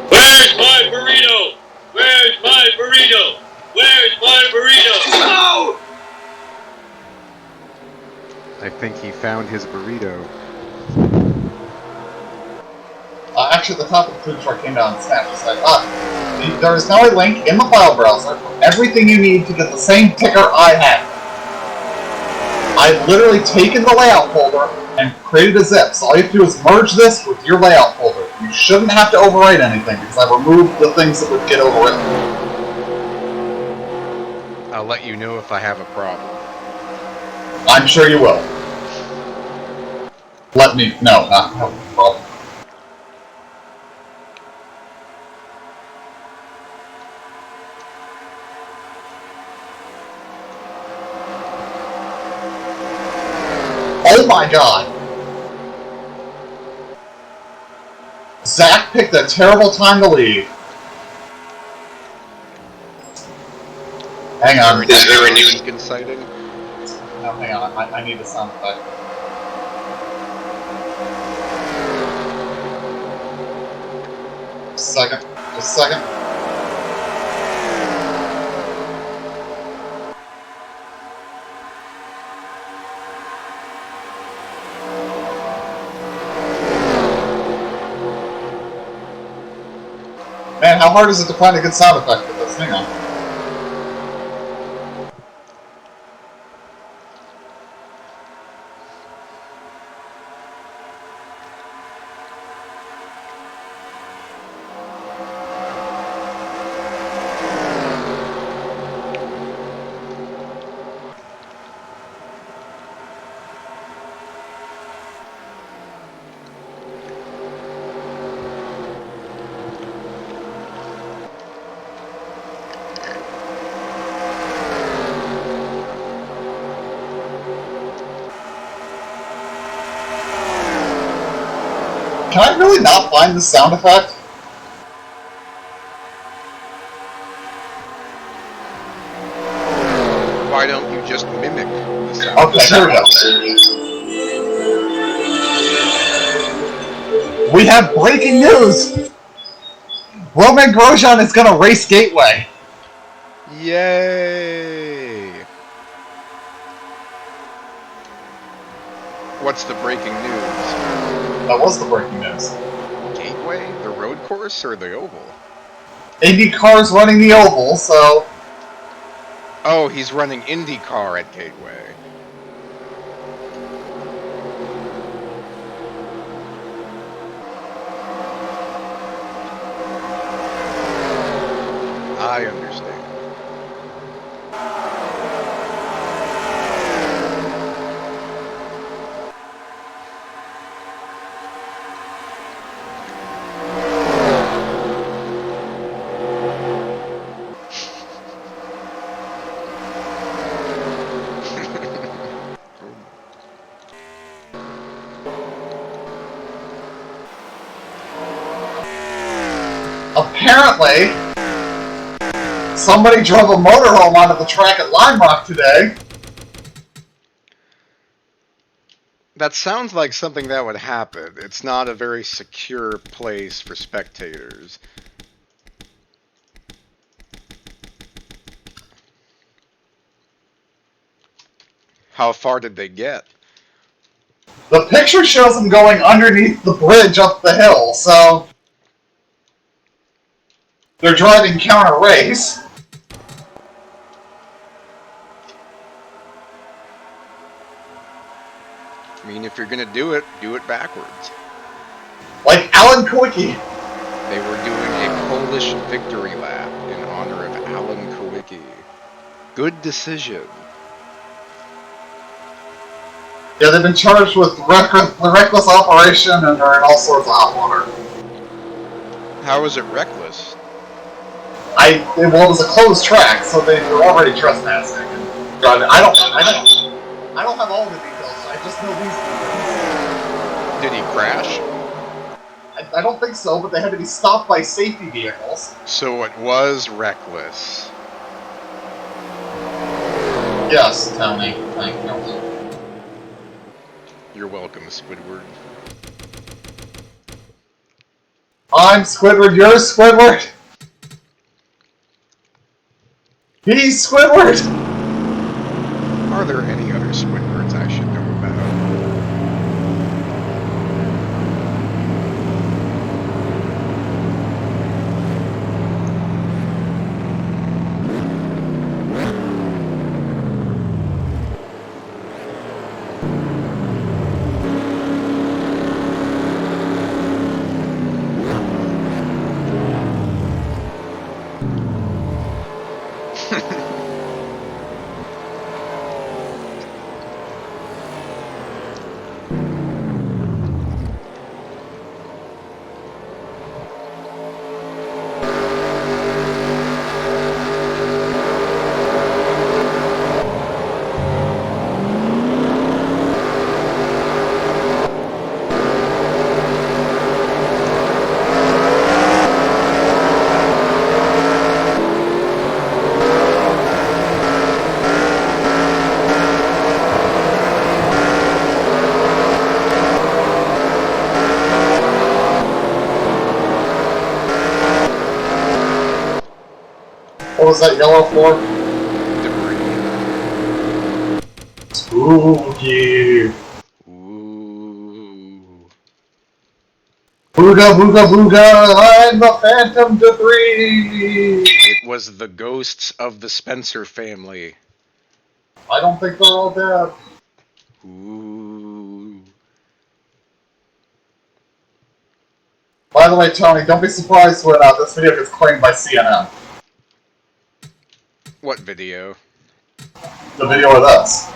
Where's my burrito? Where's my burrito? Where's my burrito? No! I think he found his burrito. Actually, the top of the food truck came down and snapped. It's like, there is now a link in the file browser for everything you need to get the same ticker I have. I've literally taken the layout folder and created a zip. So all you have to do is merge this with your layout folder. You shouldn't have to overwrite anything because I removed the things that would get overwritten. I'll let you know if I have a problem. I'm sure you will. Let me... No, not have a problem. Oh my god! Zach picked a terrible time to leave. Hang on. Is there a new Beacon sighting? No, hang on. I need a sound effect. Just a second. Man, how hard is it to find a good sound effect for this? Hang on. Can I really not find the sound effect? Why don't you just mimic the sound? Okay, here we go. We have breaking news! Roman Grosjean is gonna race Gateway. Yay! What's the breaking news? That was the breaking news. Gateway? The road course or the oval? IndyCar's running the oval, so Oh, he's running IndyCar at Gateway. I understand. apparently somebody drove a motorhome onto the track at Lime Rock today. That sounds like something that would happen. It's not a very secure place for spectators. How far did they get? The picture shows them going underneath the bridge up the hill, so they're driving counter race. I mean, if you're gonna do it backwards. Like Alan Kowicki. They were doing a Polish victory lap in honor of Alan Kowicki. Good decision. Yeah, they've been charged with reckless operation and are in all sorts of hot water. How is it reckless? Well, it was a closed track, so they were already trespassing. I don't have all the details. I just know these details. Did he crash? I don't think so, but they had to be stopped by safety vehicles. So it was reckless. Yes, Tony. Thank you. You're welcome, Squidward. I'm Squidward, you're Squidward! He's Squidward! Are there any other Squidwards I should know about? What was that yellow for? Debris. Spooky. Ooh. Booga booga booga, I'm the phantom debris! It was the ghosts of the Spencer family. I don't think they're all dead. Ooh. By the way, Tony, don't be surprised when this video gets claimed by CNN. What video? The video of us.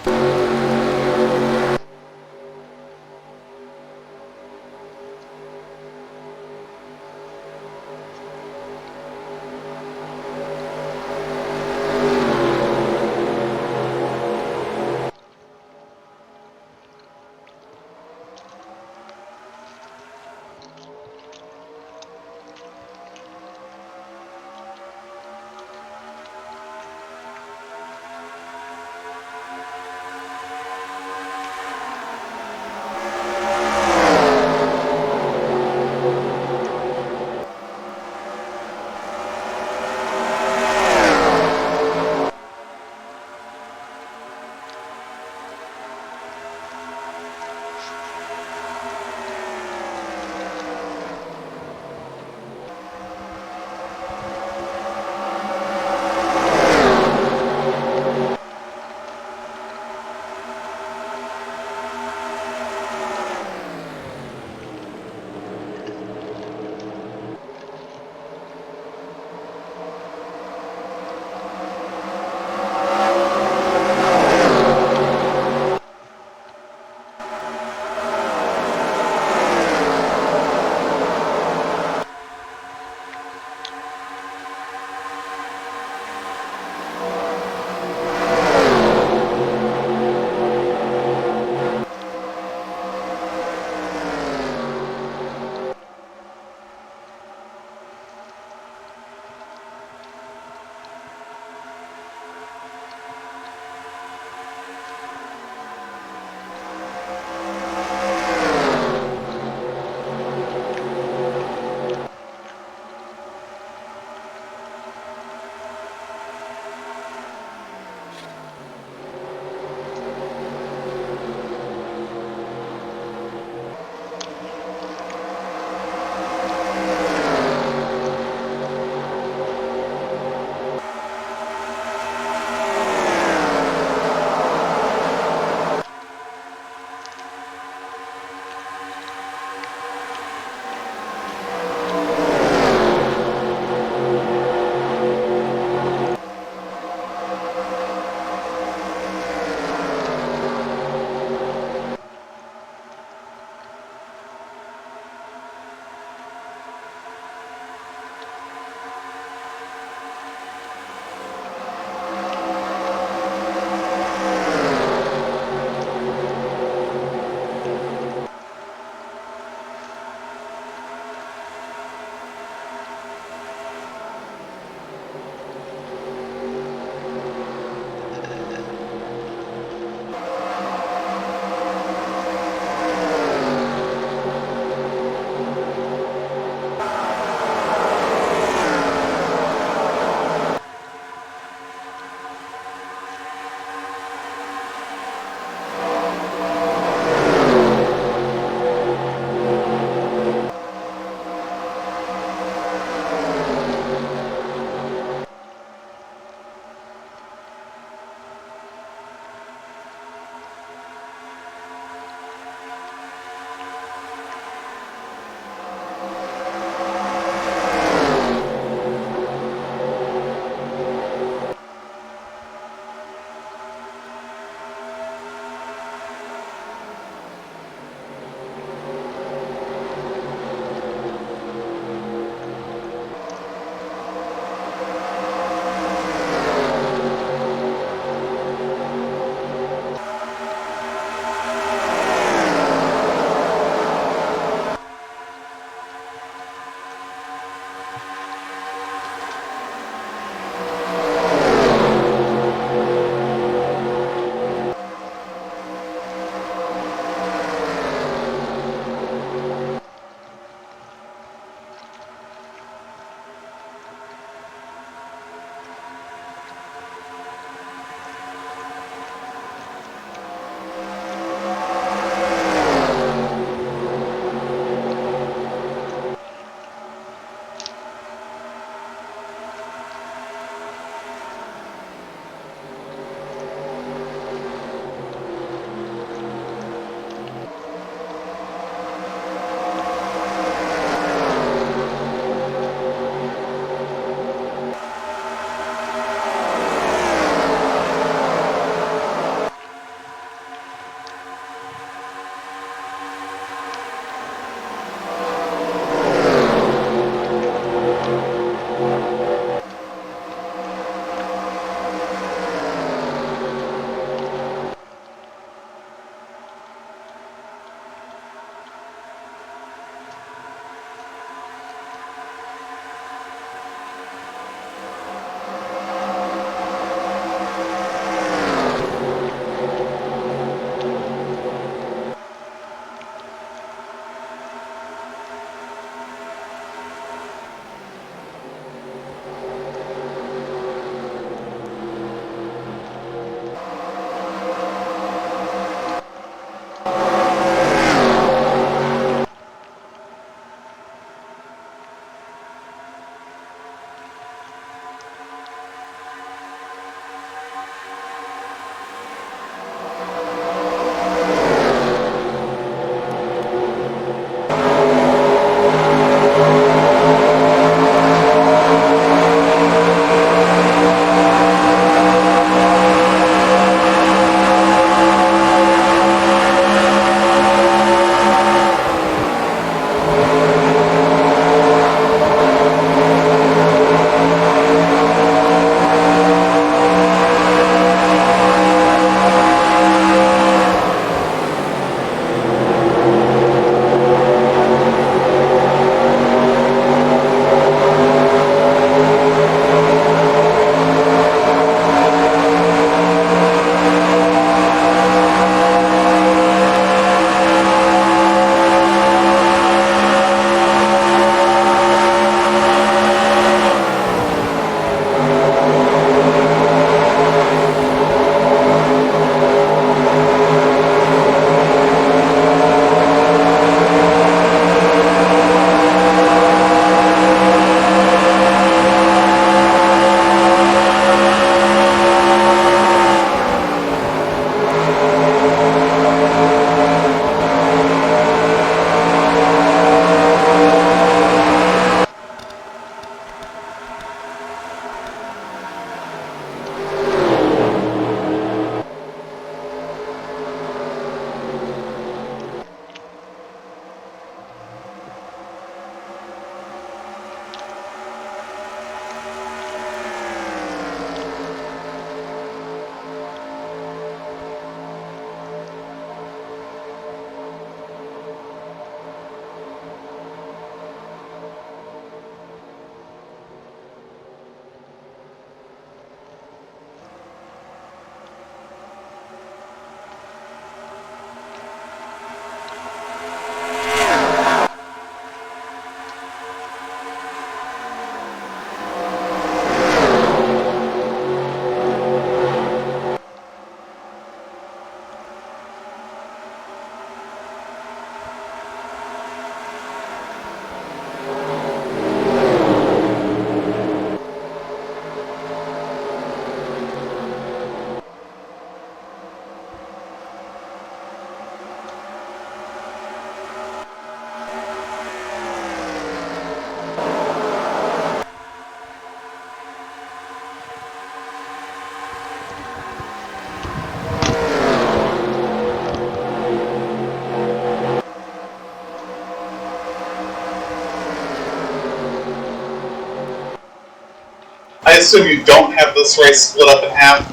assume you don't have this race split up in half?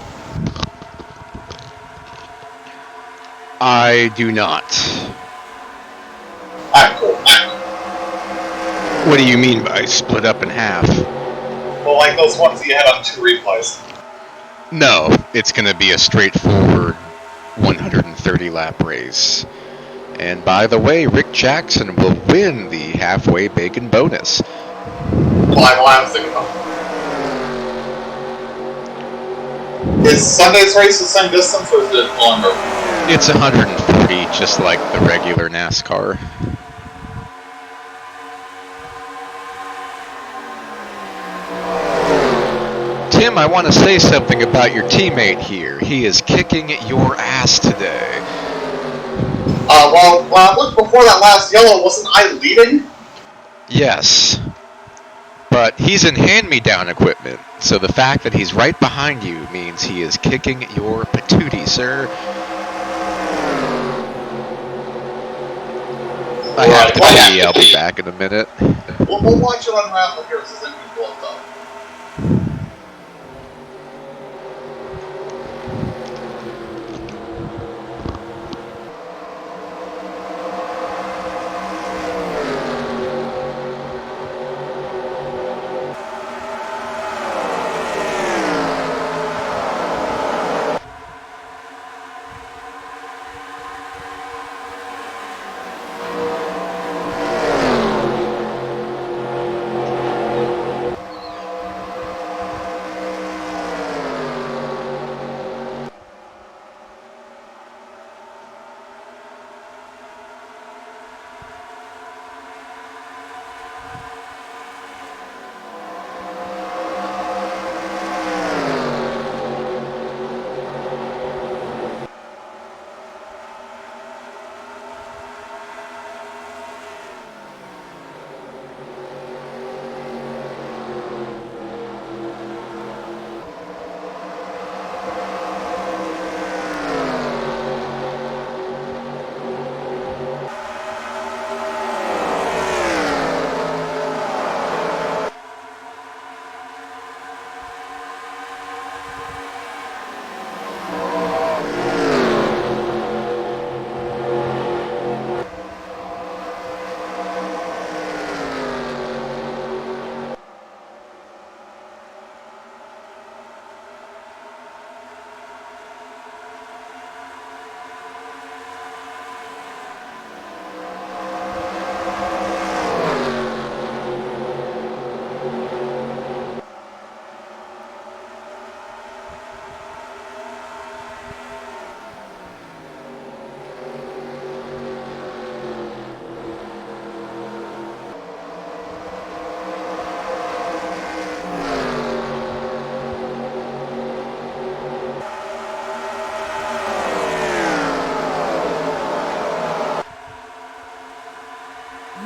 I do not. Alright, cool. What do you mean by split up in half? Well, like those ones you had on 2 replays. No, it's going to be a straightforward 130 lap race. And by the way, Rick Jackson will win the halfway bacon bonus. Well, I was thinking about. Is Sunday's race the same distance or is it longer? It's 140, just like the regular NASCAR. Tim, I want to say something about your teammate here. He is kicking your ass today. Well, when I looked before that last yellow, wasn't I leading? Yes. But he's in hand-me-down equipment, so the fact that he's right behind you means he is kicking your patootie, sir. I have to pee. I'll be back in a minute. We'll watch it unravel here as this engine blows up.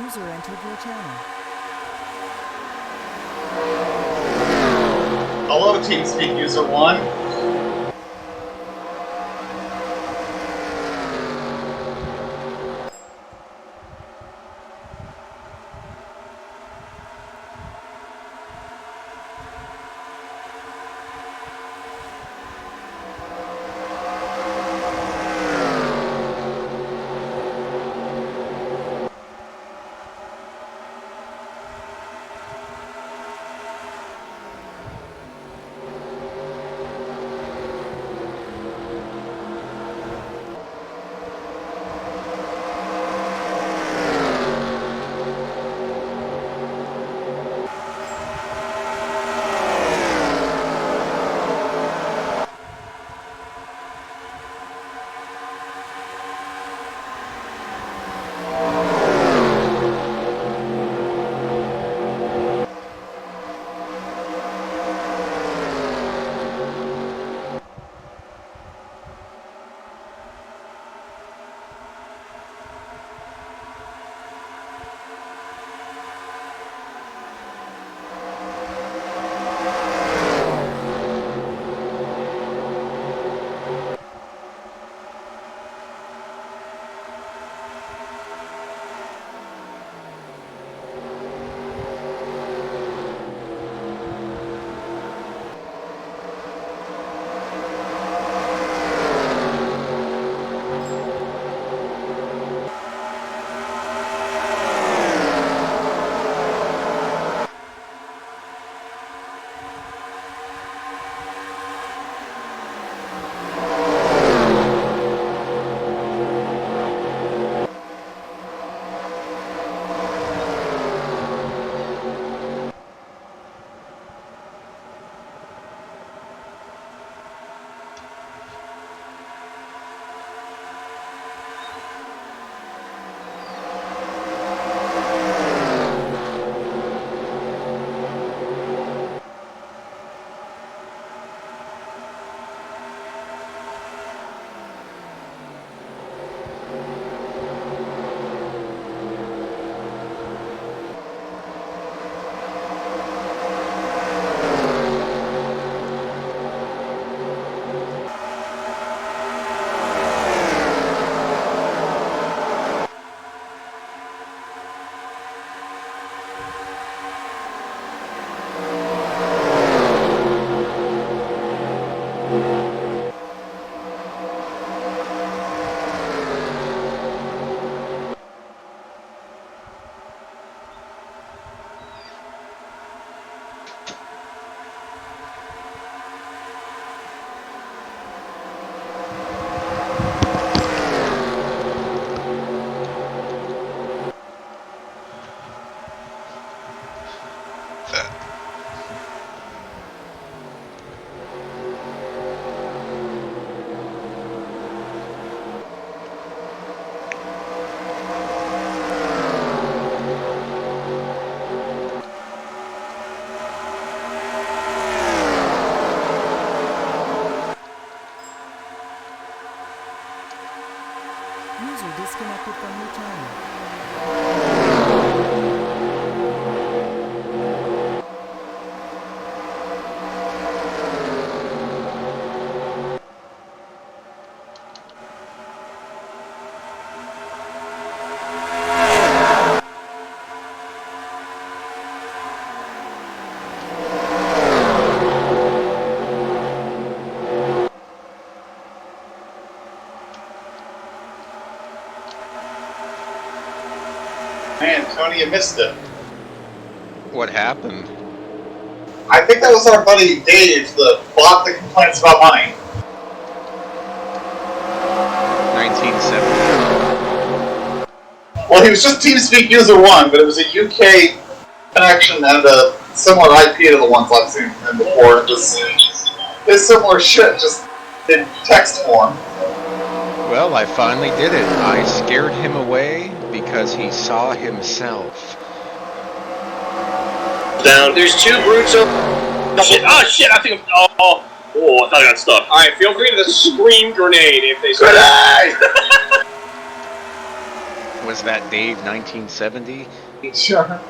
User entered your channel. Hello, TeamSpeak User 1. Man, Tony, you missed it. What happened? I think that was our buddy Dave, the bot that complains about money. 1970. Well, he was just TeamSpeak user 1, but it was a UK connection and a similar IP to the ones I've seen from him before. It's similar shit, just in text form. Well, I finally did it. I scared him away because he saw himself. Down. There's two brutes over. Shit. Oh shit! I think. I thought I got stuck. All right, feel free to scream grenade if they say. Grenade! Was that Dave 1970? Sure.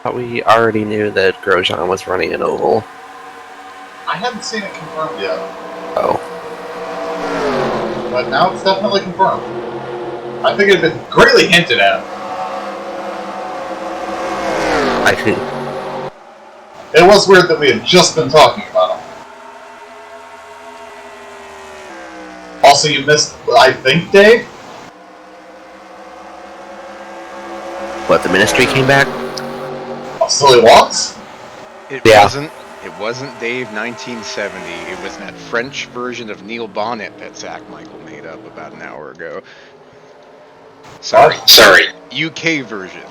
But we already knew that Grosjean was running an oval. I hadn't seen it confirmed yet. Oh. But now it's definitely confirmed. I think it had been greatly hinted at. I see. It was weird that we had just been talking about him. Also, you missed, I think, Dave? What, the Ministry came back? Oh, so he was? It Yeah. wasn't Dave 1970. It was that French version of Neil Bonnet that Zach Michael made up about an hour ago. Sorry. UK version.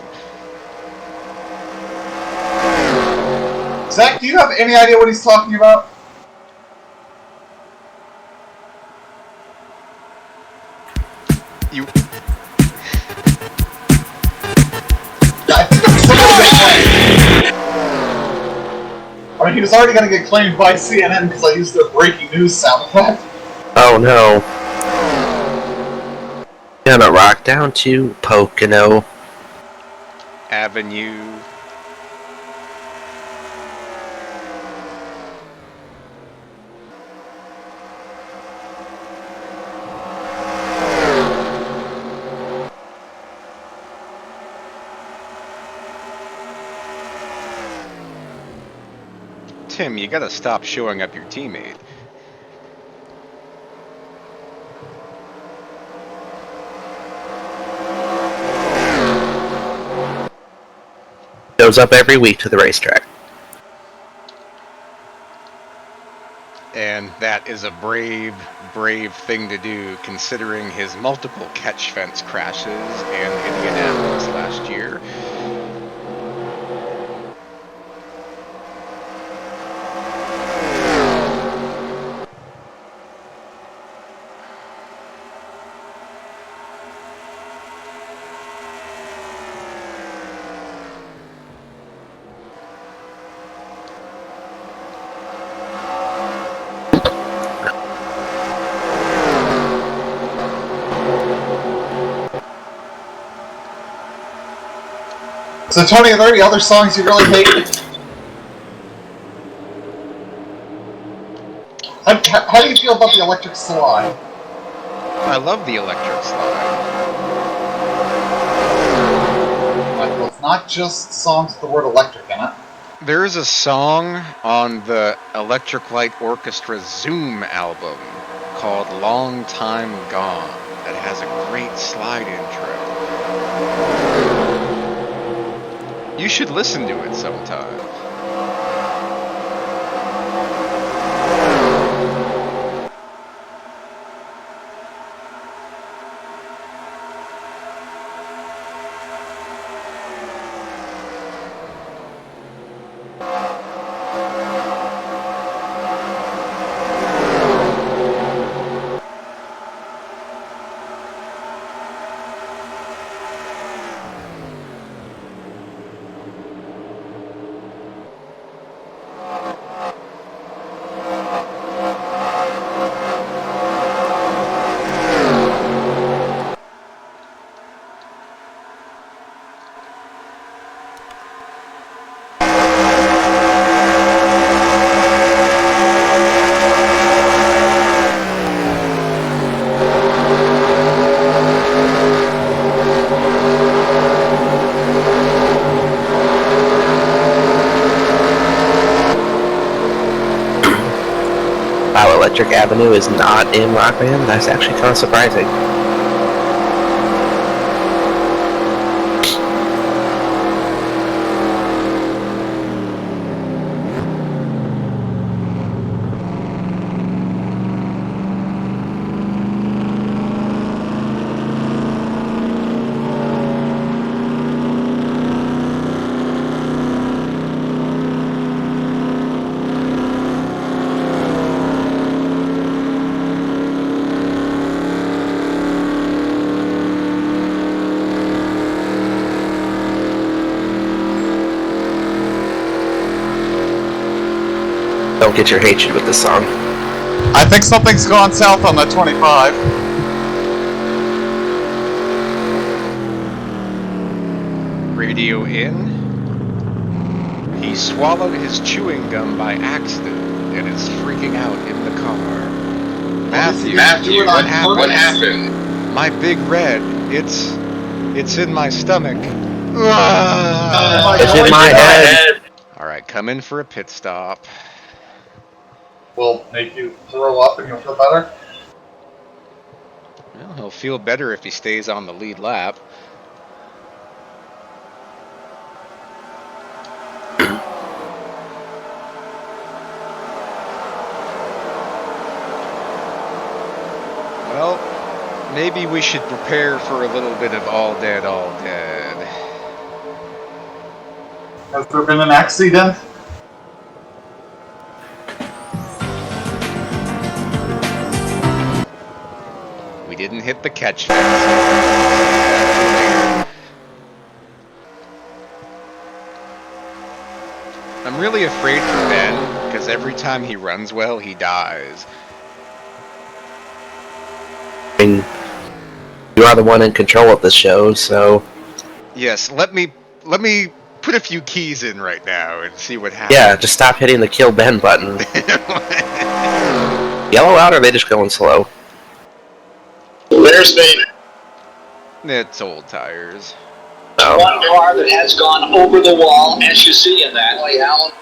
Zach, do you have any idea what he's talking about? You. I think that's somebody that claimed. I mean, he was already going to get claimed by CNN because I used their breaking news sound effect. Oh no. Gonna rock down to Pocono. Avenue. Tim, you gotta stop showing up your teammate. Shows up every week to the racetrack. And that is a brave, brave thing to do considering his multiple catch fence crashes in Indianapolis last year. So, Tony, are there any other songs you really hate? How do you feel about the electric slide? I love the electric slide. Well, it's not just songs with the word electric in it. There's a song on the Electric Light Orchestra Zoom album called Long Time Gone that has a great slide intro. You should listen to it sometime. Wow, Electric Avenue is not in Rock Band? That's actually kind of surprising. Don't get your hatred with this song. I think something's gone south on the 25. Radio in. He swallowed his chewing gum by accident and is freaking out in the car. Matthew, what happened? My big red, it's in my stomach. It's in my head. Alright, come in for a pit stop. Will make you throw up and you'll feel better? Well, he'll feel better if he stays on the lead lap. Well, maybe we should prepare for a little bit of all dead, all dead. Has there been an accident? We didn't hit the catch fence. I'm really afraid for Ben, because every time he runs well, he dies. I mean, you are the one in control of the show, so... Yes, let me put a few keys in right now and see what happens. Yeah, just stop hitting the kill Ben button. Yellow out, or are they just going slow? There's me. It's old tires. Oh. One car that has gone over the wall, as you see in that. Alan.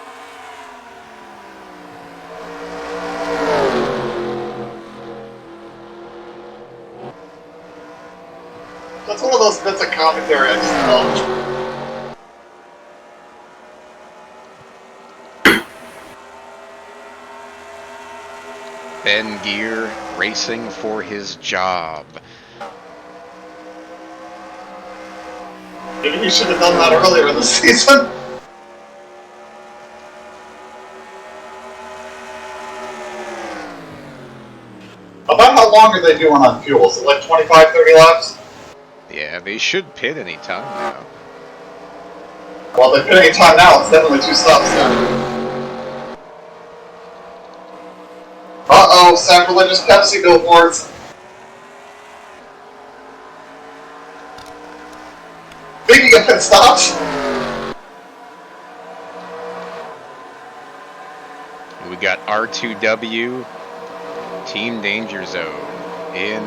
That's one of those bits of commentary I just love. Ben Gear racing for his job. Maybe you should have done that earlier in the season. About how long are they doing on fuel? Is it like 25, 30 laps? Yeah, they should pit any time now. Well, they're pitting time now. It's definitely 2 stops then. Uh-oh, sacrilegious Pepsi billboards. Speaking of pit stops. We got R2W, Team Danger Zone, in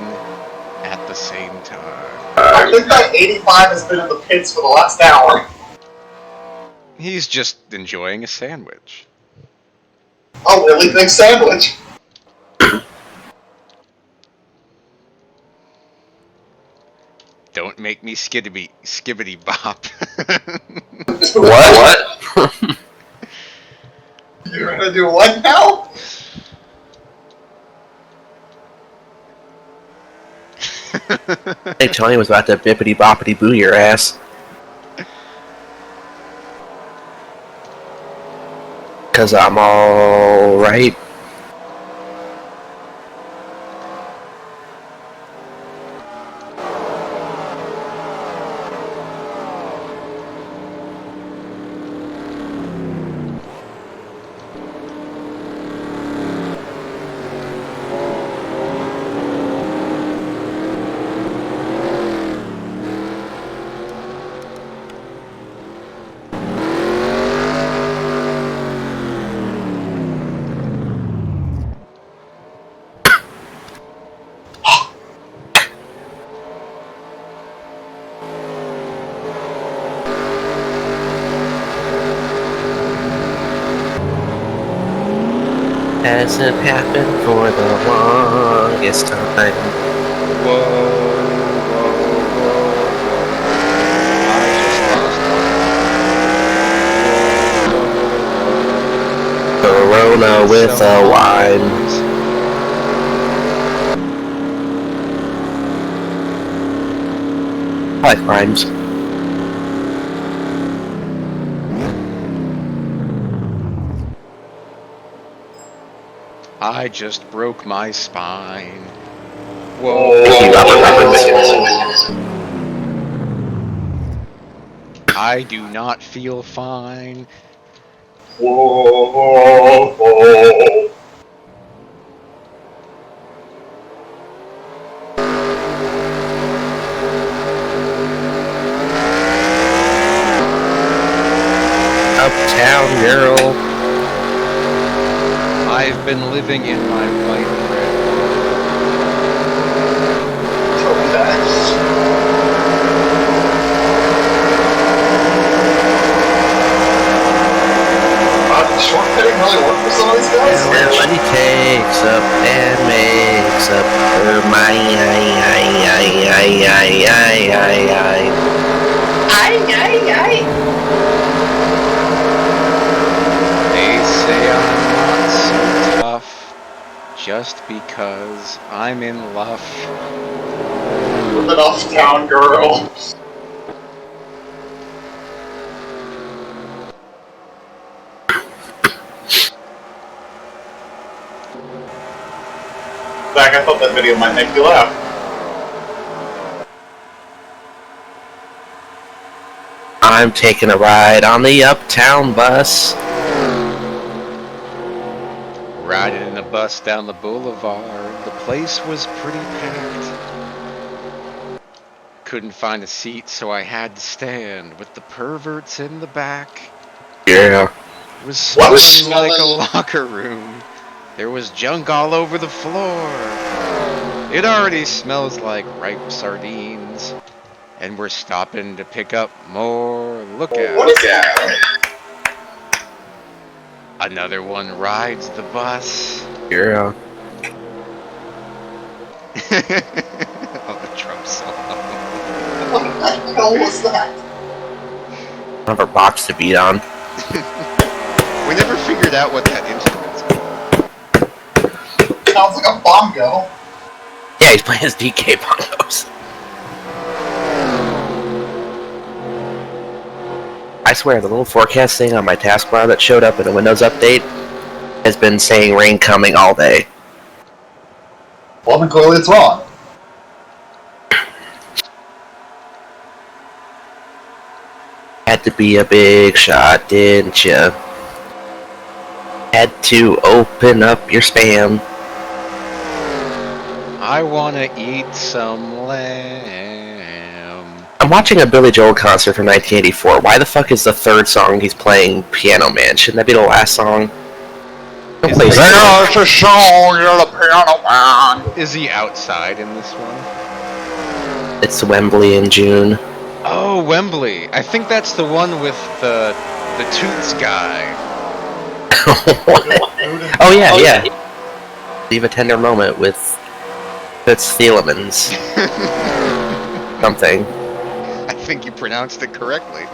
at the same time. I think that 85 has been in the pits for the last hour. He's just enjoying a sandwich. A really big sandwich. Don't make me skibbity bop. What? You're gonna do what now? Hey, Tony was about to bippity boppity boo your ass. Cause I'm alright. Hasn't happened for the longest time. Whoa, Corona with a wine. I like rhymes. I just broke my spine. Whoa. I do not feel fine. Whoa. Uptown girl. I've been living in my white bread. Short pitting really work for some of these guys? Everybody takes up and makes up her mind. They say I'm not so tough just because I'm in love. With an off-town girl. Zach, I thought that video might make you laugh. I'm taking a ride on the Uptown bus. Riding in a bus down the boulevard, the place was pretty packed. Couldn't find a seat, so I had to stand with the perverts in the back. Yeah. It was smelling like a locker room. There was junk all over the floor. It already smells like ripe sardines. And we're stopping to pick up more. Look out. Look out. Another one rides the bus. Yeah. Oh, the Trump song. What the hell was that? Another box to beat on. We never figured out what that instrument's called. sounds like a bongo. Yeah, he's playing his DK bongos. I swear, the little forecast thing on my taskbar that showed up in a Windows update has been saying rain coming all day. Well, then clearly it's wrong. Had to be a big shot, didn't you? Had to open up your spam. I wanna eat some lamb. I'm watching a Billy Joel concert from 1984. Why the fuck is the third song he's playing Piano Man? Shouldn't that be the last song? Don't play Is Steel. There's a song, you're the piano man. Is he outside in this one? It's Wembley in June. Oh, Wembley. I think that's the one with the Toots guy. What? Oh yeah. Leave a tender moment with Fitz Thielemans. Something. I think you pronounced it correctly.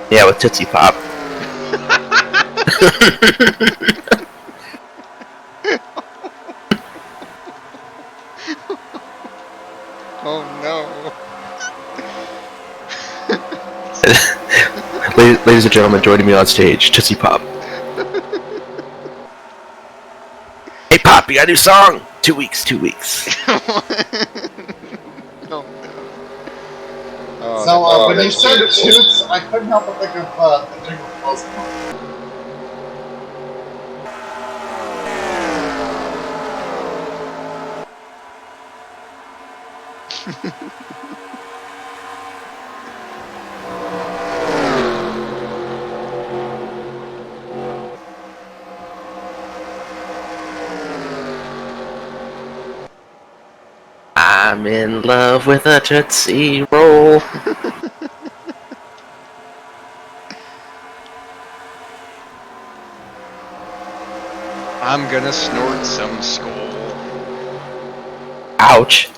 Yeah, with Tootsie Pop. Oh no. Ladies and gentlemen, joining me on stage, Tootsie Pop. Hey Pop, you got a new song? 2 weeks. Oh, no. So, when they said Toots, I couldn't help but think of the Jingle Bells. I'm in love with a Tootsie Roll. I'm gonna snort some skull. Ouch.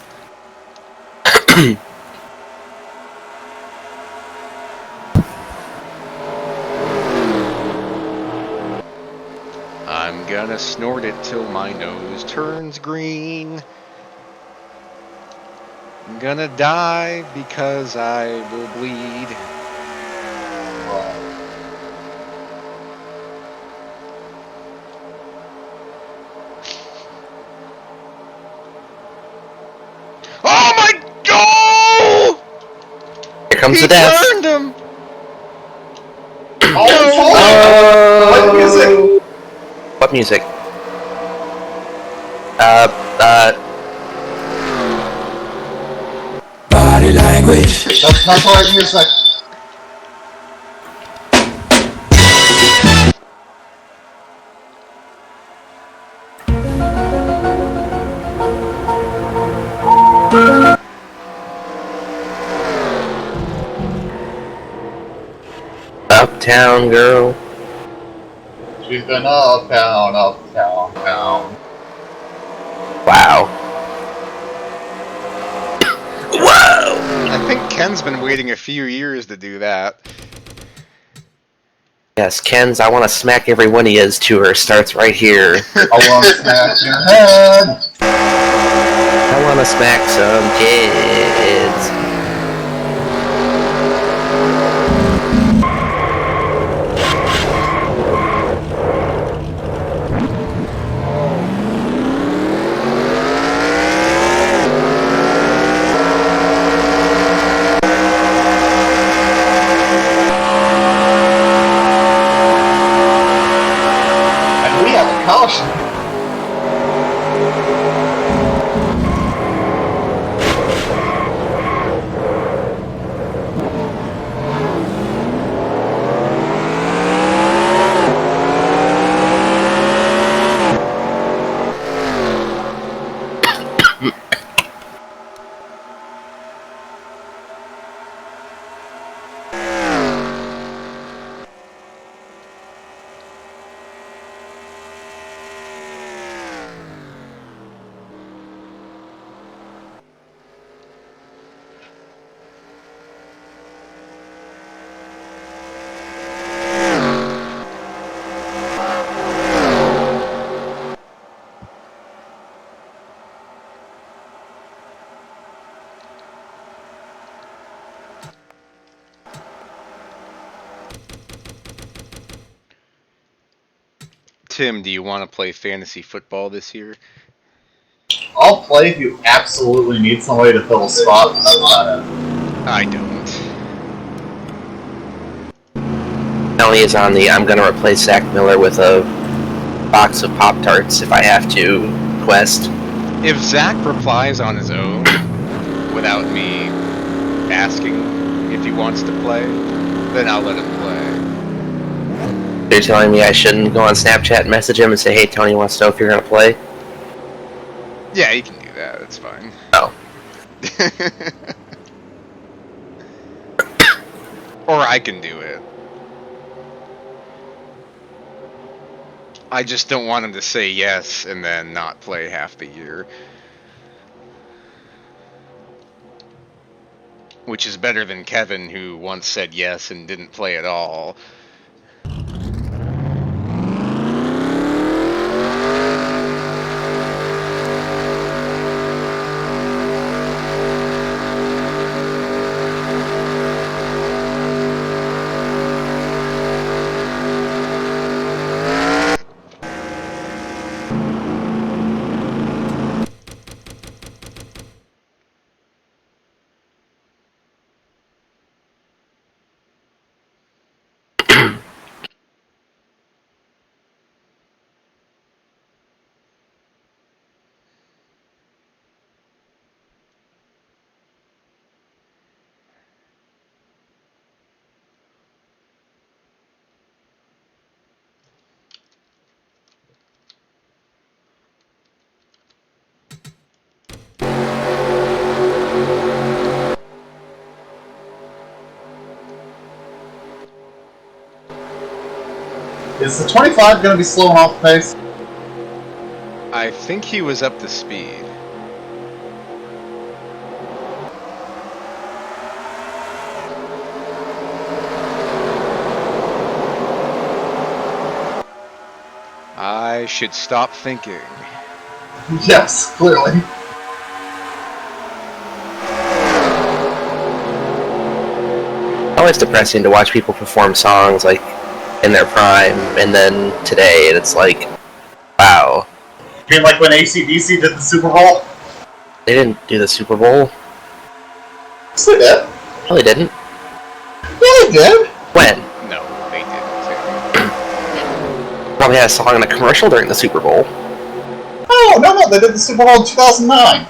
I'm gonna snort it till my nose turns green. I'm gonna die because I will bleed. Oh my god! Here comes He the death. turned him! What music? What music? Body language. That's not the right music. Uptown Girl. She's been uptown. Wow. Whoa! I think Ken's been waiting a few years to do that. Yes, Ken's I Want to Smack Every One of Yous tour starts right here. I want to smack your head. I want to smack some kids. And we have a caution. Tim, do you want to play fantasy football this year? I'll play if you absolutely need somebody to fill a spot. I don't. Tony is on the I'm gonna replace Zach Miller with a box of Pop-Tarts if I have to quest. If Zach replies on his own, without me asking if he wants to play, then I'll let him play. You're telling me I shouldn't go on Snapchat and message him and say, hey, Tony wants to know if you're gonna play? Yeah, you can do that. That's fine. Oh. Or I can do it. I just don't want him to say yes and then not play half the year. Which is better than Kevin, who once said yes and didn't play at all. Is the 25 going to be slowing off the pace? I think he was up to speed. I should stop thinking. Yes, clearly. Always depressing to watch people perform songs like in their prime and then today and it's like, wow. You mean like when AC/DC did the Super Bowl? They didn't do the Super Bowl. Yes, they did. No, they didn't. Yeah, they did. When? No, they didn't. Probably had a song in a commercial during the Super Bowl. Oh, no, they did the Super Bowl in 2009.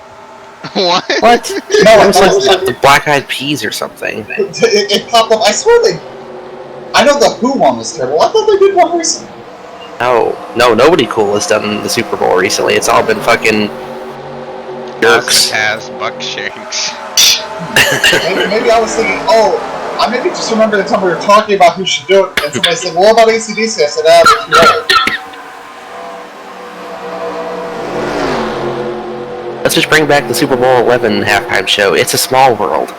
What? What? No, It was like the Black Eyed Peas or something. It popped up. I swear I know the Who one was terrible. I thought they did one recently. No, nobody cool has done the Super Bowl recently. It's all been fucking jerks. Has Buck Shanks. maybe I was thinking, I maybe just remember the time we were talking about who should do it, and somebody said, well, what about AC/DC? I said, but you're right. Let's just bring back the Super Bowl 11 halftime show. It's a small world.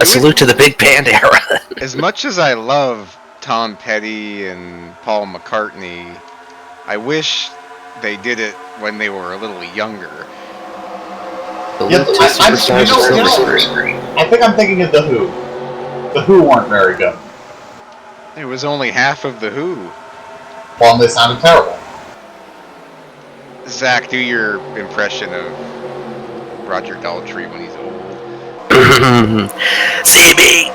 A salute to the big band era. As much as I love Tom Petty and Paul McCartney, I wish they did it when they were a little younger. Yeah, I think I'm thinking of the Who. The Who weren't very good. It was only half of the Who. Well, they sounded terrible. Zach, do your impression of Roger Daltrey when he's old. See me.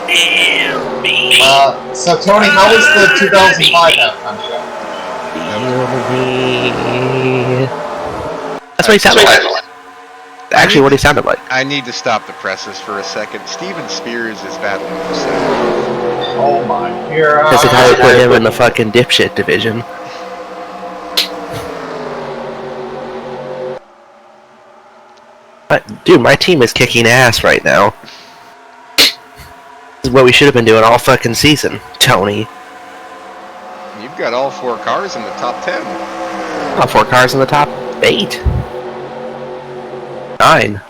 Hear me. So Tony, how was the 2005 halftime show? That's what he sounded like. Actually, what he sounded like. I need to stop the presses for a second. Steven Spears is battling for second. Oh my god. That's the guy who put him in the fucking dipshit division. But, dude, my team is kicking ass right now. This is what we should have been doing all fucking season, Tony. You've got all 4 cars in the top 10. All 4 cars in the top 8. 9.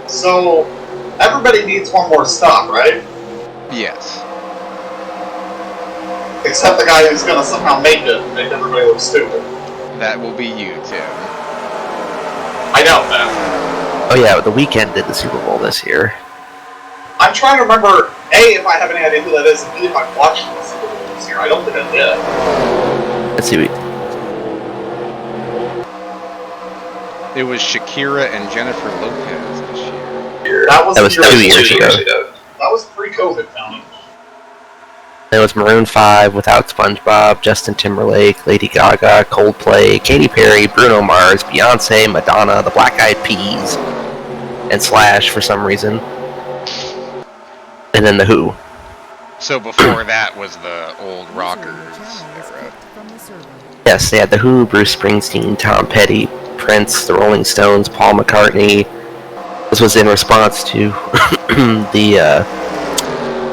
So, everybody needs one more stop, right? Yes. Except the guy who's gonna somehow make it and make everybody look stupid. That will be you, Tim. I doubt that. Oh yeah, The Weeknd did the Super Bowl this year. I'm trying to remember, A, if I have any idea who that is, and B, if I've watched the Super Bowl this year. I don't think I did. Let's see. It was Shakira and Jennifer Lopez this year. That was 2 years ago. That was pre-COVID, Tony. It was Maroon 5, Without SpongeBob, Justin Timberlake, Lady Gaga, Coldplay, Katy Perry, Bruno Mars, Beyonce, Madonna, the Black Eyed Peas, and Slash for some reason. And then The Who. So before that was the old User in rockers your channel was era. kicked from the server. Yes, they had The Who, Bruce Springsteen, Tom Petty, Prince, the Rolling Stones, Paul McCartney. This was in response to the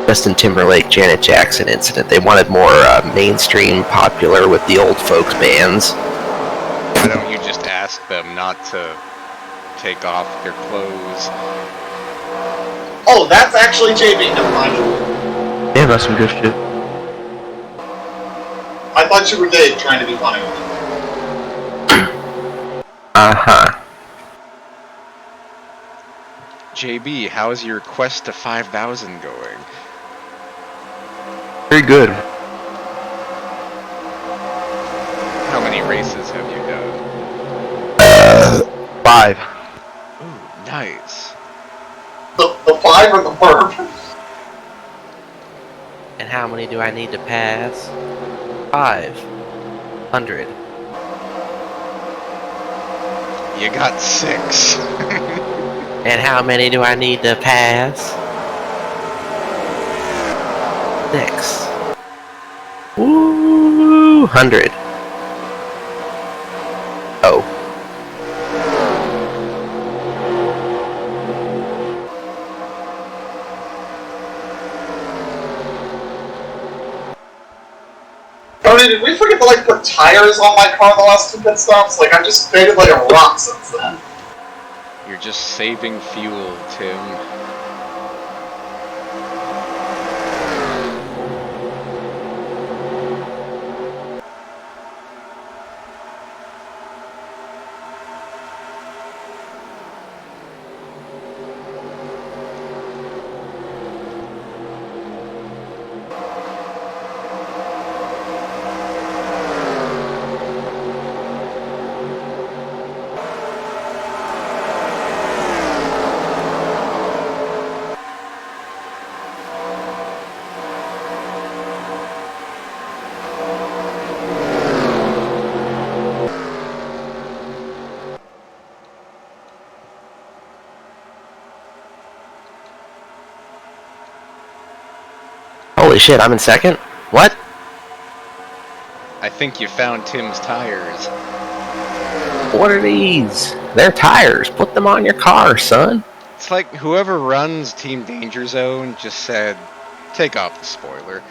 Justin Timberlake, Janet Jackson incident. They wanted more mainstream, popular with the old folks bands. Why don't you just ask them not to take off their clothes? Oh, that's actually JB. Never mind. Yeah, that's some good shit. I thought you were Dave trying to be funny. Uh-huh. JB, how's your quest to 5,000 going? Very good. How many races have you done? 5. Ooh, nice. The 5 or the burp? And how many do I need to pass? 500. You got 6. And how many do I need to pass? 6. Woo! 100. Oh. Tony, did we forget to put tires on my car the last 2 pit stops? I just faded like a rock since then. You're just saving fuel, Tim. Holy shit, I'm in second? What? I think you found Tim's tires. What are these? They're tires. Put them on your car, son. It's like whoever runs Team Danger Zone just said, take off the spoiler.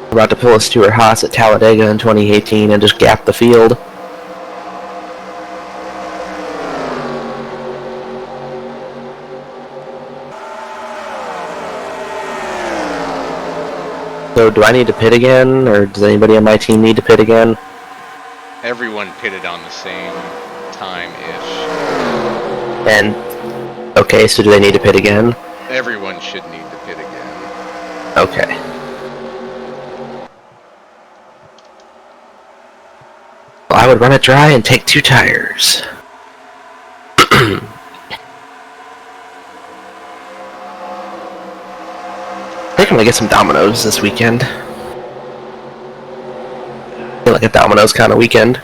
We're about to pull a Stuart Haas at Talladega in 2018 and just gap the field. So do I need to pit again, or does anybody on my team need to pit again? Everyone pitted on the same time-ish. And, okay, so do they need to pit again? Everyone should need to pit again. Okay. Well, I would run it dry and take 2 tires. I think I'm gonna get some Domino's this weekend. Feel like a Domino's kind of weekend.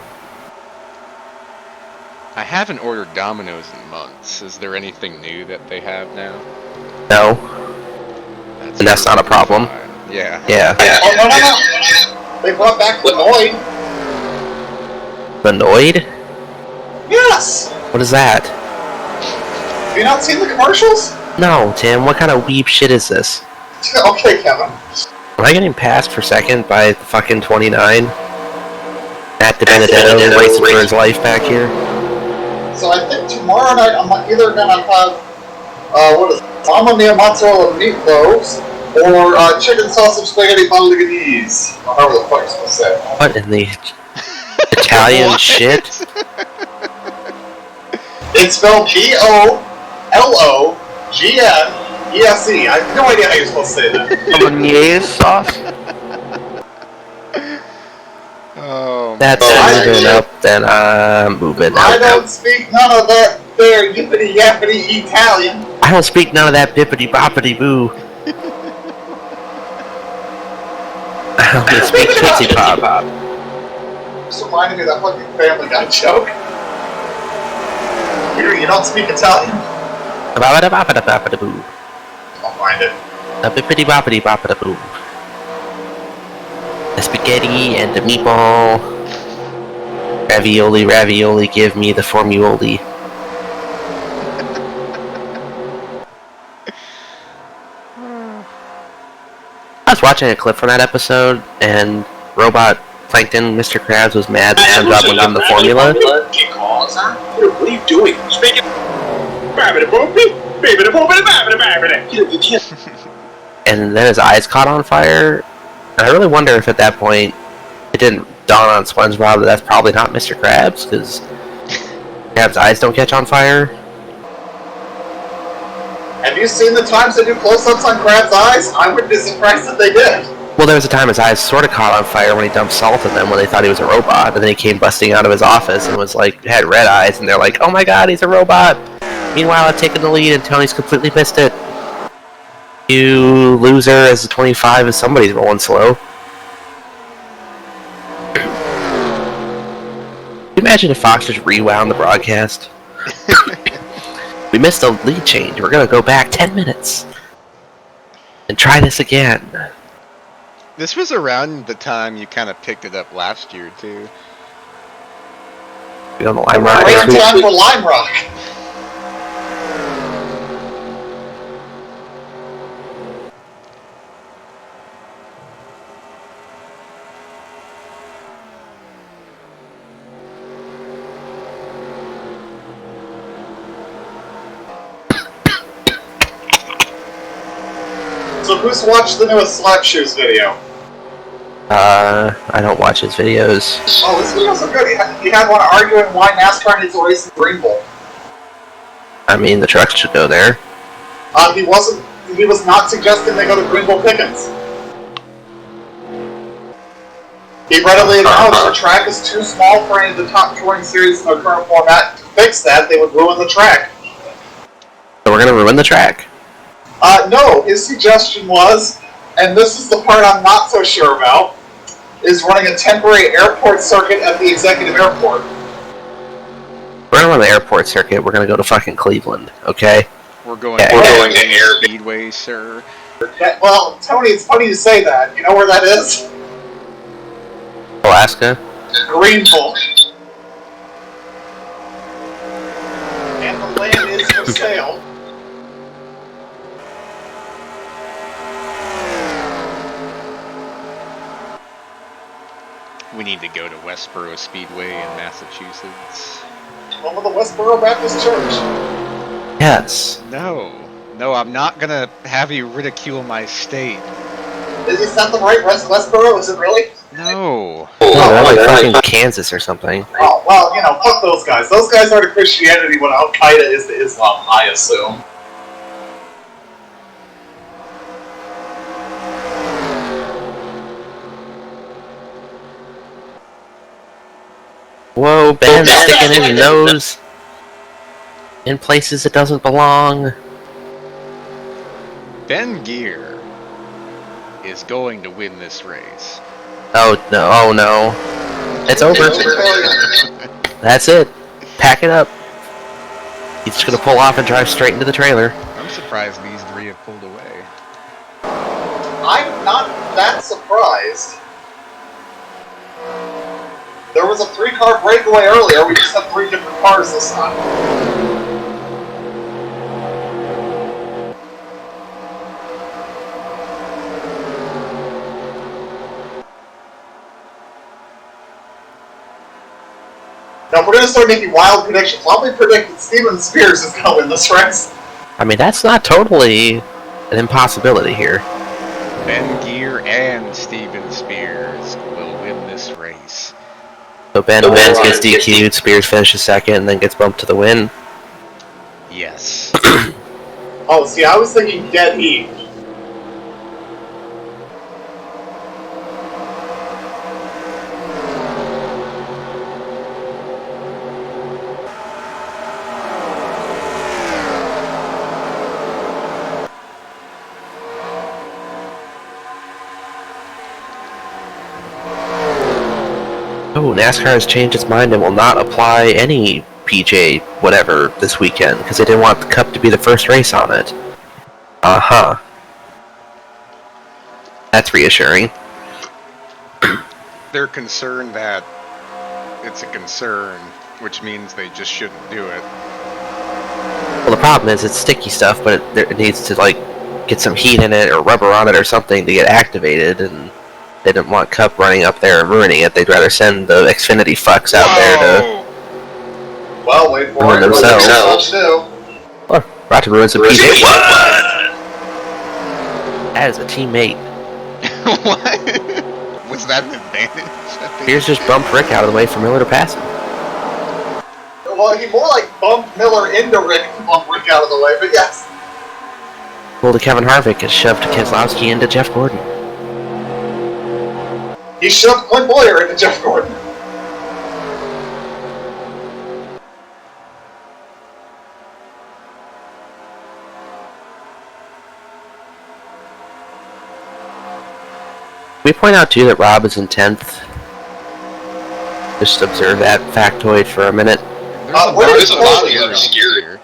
I haven't ordered Domino's in months. Is there anything new that they have now? No. And that's not a problem. fine. Yeah. Yeah. Oh, no. They brought back the N.O.R.L. Annoyed? Yes! What is that? Have you not seen the commercials? No, Tim, what kind of weeb shit is this? Okay, Kevin. Am I getting passed for second by fucking 29? Matt DiBenedetto racing for his life back here? So I think tomorrow night I'm either gonna have, Mamma Mia mozzarella meatloaves, or chicken sausage spaghetti bolognese. Or however the fuck you're supposed to say it. What in the Italian What? shit? It's spelled Bolognes. I have no idea how you're supposed to say that. Bolognese sauce? Oh, That's I- moving up, then I'm moving I out. don't speak none of that there yippity yappity Italian. I don't speak none of that bippity boppity boo. I only speak tootsie pop. Just reminded me of that fucking Family Guy joke. Peter, you don't speak Italian? Boppity boppity boppity boo. I'll find it. A bippity boppity boppity boo. The spaghetti and the meatball. Ravioli, ravioli, give me the formuoli. I was watching a clip from that episode, and Robot Plankton, Mr. Krabs, was mad that SpongeBob wouldn't give him the formula. Get calls, huh? Peter, what are you doing? Speaking. Babbity-boopity, babbity-boopity. Peter, you can't. And then his eyes caught on fire. And I really wonder if at that point it didn't dawn on SpongeBob that that's probably not Mr. Krabs, because Krabs' eyes don't catch on fire. Have you seen the times they do close-ups on Krabs' eyes? I wouldn't be surprised if they did. Well, there was a time his eyes sort of caught on fire when he dumped salt in them when they thought he was a robot, and then he came busting out of his office and was like, had red eyes, and they're like, oh my god, he's a robot! Meanwhile, I've taken the lead and Tony's completely missed it. You loser, as a 25 is somebody's rolling slow. Imagine if Fox just rewound the broadcast. We missed a lead change. We're gonna go back 10 minutes and try this again. this was around the time you kind of picked it up last year too. We on the Lime Rock Right next in week. time for Lime Rock. So who's watched the newest Slap Shoes video? I don't watch his videos. Oh, this video's so good. He had one arguing why NASCAR needs a race in Greenville. I mean, the trucks should go there. He was not suggesting they go to Greenville Pickens. He readily acknowledged the track is too small for any of the top touring series in their current format. To fix that, they would ruin the track. So we're gonna ruin the track. No, his suggestion was, and this is the part I'm not so sure about, is running a temporary airport circuit at the executive airport. We're gonna run the airport circuit. We're gonna go to fucking Cleveland, okay? We're going. Yeah. We're Yeah. going to Air Speedway, sir. Well, Tony, it's funny you say that. You know where that is? Alaska. Greenville. And the land is for sale. We need to go to Westboro Speedway in Massachusetts. Home of the Westboro Baptist Church. Yes. No, I'm not gonna have you ridicule my state. Is that the right Westboro? Is it really? No. No, they're like fucking Kansas or something. Oh, well, you know, fuck those guys. Those guys are to Christianity what Al-Qaeda is to Islam, I assume. Whoa, Ben's sticking his nose in places it doesn't belong. Ben Gear is going to win this race. Oh no. It's over. That's it. Pack it up. He's just gonna pull off and drive straight into the trailer. I'm surprised these three have pulled away. I'm not that surprised. There was a 3-car breakaway earlier. We just had 3 different cars this time. Now, if we're going to start making wild predictions, I'll be predicting Steven Spears is going to win this race. I mean, that's not totally an impossibility here. Ben Gear and Steven Spears will win this race. So Ben wins, gets DQ'd, Spears finishes second, and then gets bumped to the win. Yes. Oh, see, I was thinking Dead Heat. Oh, NASCAR has changed its mind and will not apply any PJ whatever this weekend because they didn't want the Cup to be the first race on it. Uh-huh. That's reassuring. They're concerned that it's a concern, which means they just shouldn't do it. Well, the problem is it's sticky stuff, but it needs to, like, get some heat in it or rubber on it or something to get activated, and they didn't want Cup running up there and ruining it. They'd rather send the Xfinity fucks out there to... Well, wait for Ruin it. themselves. What Oh, about to ruin some PJ. That is a teammate. What? Was that an advantage? Pierce just bumped Rick out of the way for Miller to pass him. Well, he more like bumped Miller into Rick to bump Rick out of the way, but yes. Well, to Kevin Harvick has shoved Keselowski into Jeff Gordon. He shoved Clint Boyer into Jeff Gordon. Can we point out, too, that Rob is in 10th? Just observe that factoid for a minute. There's a lot of obscurity.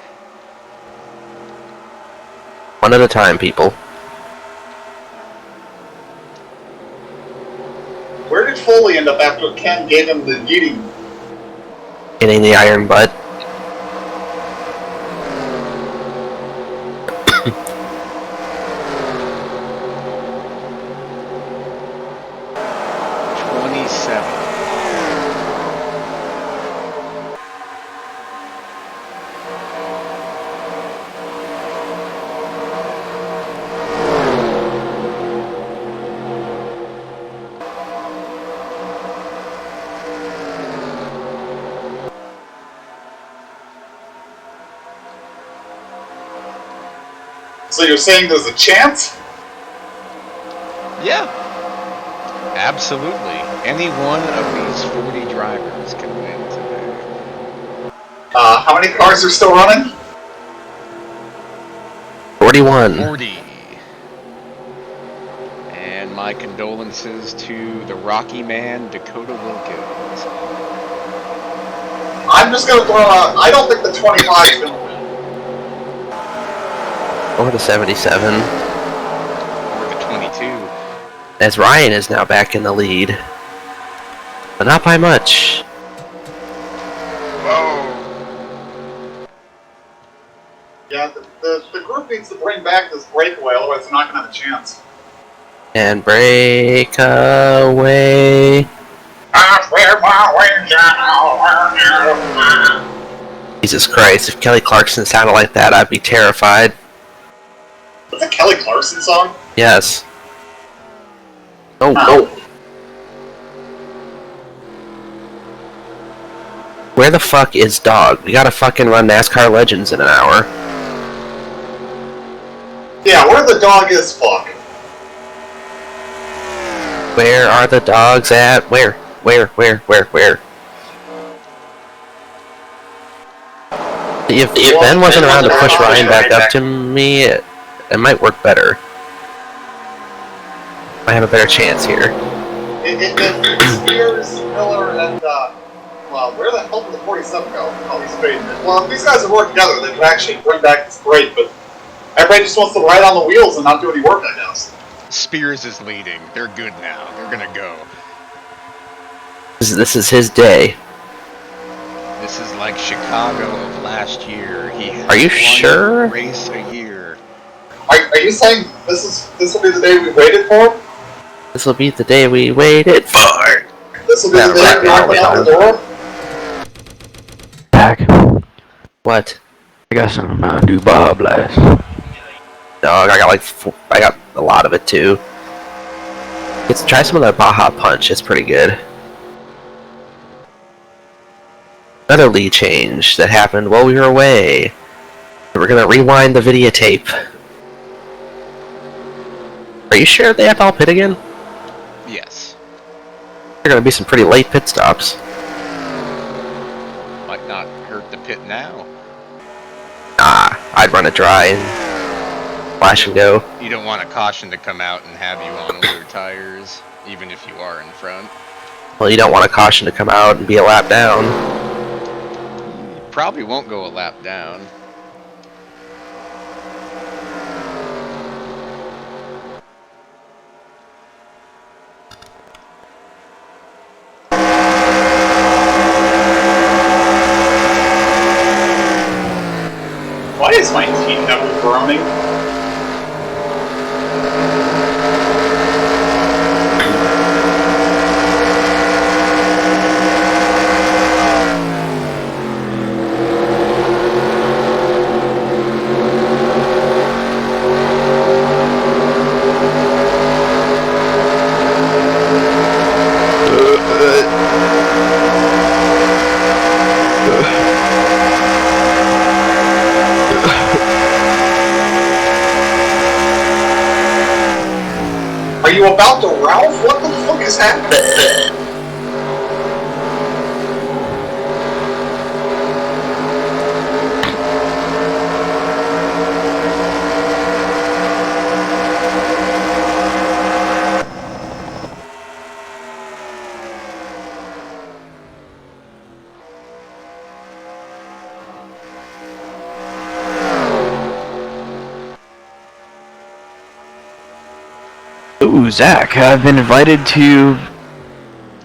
One at a time, people. Where did Foley end up after Ken gave him the eating? Hitting the iron butt. So you're saying there's a chance? Yeah. Absolutely. Any one of these 40 drivers can win today. How many cars are still running? 41. 40. And my condolences to the Rocky Man, Dakota Wilkins. I'm just going to throw out, I don't think the 25 is going to win. Or the 77. Or the 22. As Ryan is now back in the lead. But not by much. Whoa. Yeah, the group needs to bring back this breakaway, otherwise they're not going to have a chance. And break away. I swear my wings out. Jesus Christ, if Kelly Clarkson sounded like that, I'd be terrified. That's a Kelly Clarkson song? Yes. Oh, No. Where the fuck is Dog? We gotta fucking run NASCAR Legends in an hour. Yeah, where the dog is, fuck. Where are the dogs at? Where? If Ben wasn't around to push Ryan back up to me, it might work better. I have a better chance here. It Spears, Miller, and, well, where the hell did the 47 go? Oh, he's fading it. Well, if these guys would work together, they could actually bring back this great, but everybody just wants to ride on the wheels and not do any work, I guess. Spears is leading. They're good now. They're gonna go. This is his day. This is like Chicago of last year. He has Are you one sure? race a year. Are you saying this will be the day we waited for? This will be the day we waited for. This will be the day we open up the door? Back. What? I got some new Bob Blast. Dog, I got a lot of it too. Let's try some of that Baja Punch. It's pretty good. Another lead change that happened while we were away. We're gonna rewind the videotape. Are you sure they have all pit again? Yes. There are gonna be some pretty late pit stops. Might not hurt the pit now. Nah, I'd run it dry and flash and go. You don't want a caution to come out and have you on older tires, even if you are in front. Well, you don't want a caution to come out and be a lap down. You probably won't go a lap down. Why is my teeth never groaning? Are you about to Ralph? What the fuck is happening? Ooh, Zach, I've been invited to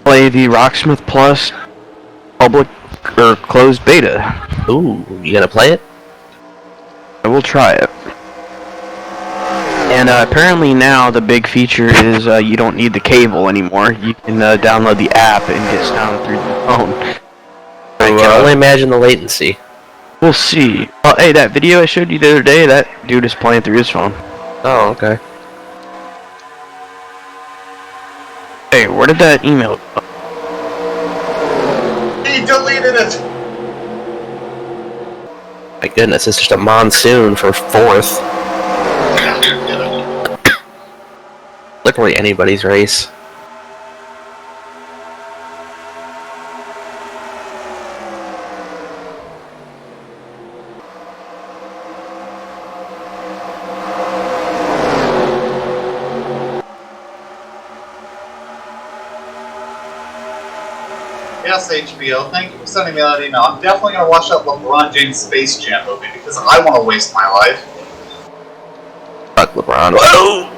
play the Rocksmith Plus public or closed beta. Ooh, you gonna play it? I will try it. And apparently now the big feature is you don't need the cable anymore. You can download the app and get sound through the phone. I can only imagine the latency. We'll see. Oh, hey, that video I showed you the other day, that dude is playing through his phone. Oh, okay. Hey, where did that email go? He deleted it! My goodness, it's just a monsoon for 4th. Literally anybody's race. Yes, HBO, thank you for sending me that email. I'm definitely going to watch that LeBron James Space Jam movie because I want to waste my life. Fuck LeBron. Whoa!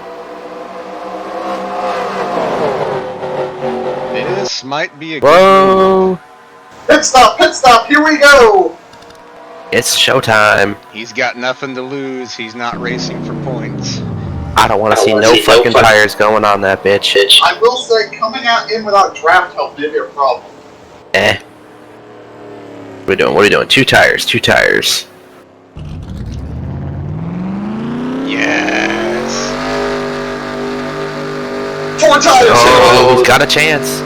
This might be a good Whoa! Pit stop, here we go! It's showtime. He's got nothing to lose. He's not racing for points. I don't want to see no fucking tires going on that bitch. I will say, coming out in without draft help may be a problem. Eh. What are we doing? What are we doing? 2 tires. 2 tires. Yes. 4 tires! Oh, he's got a chance.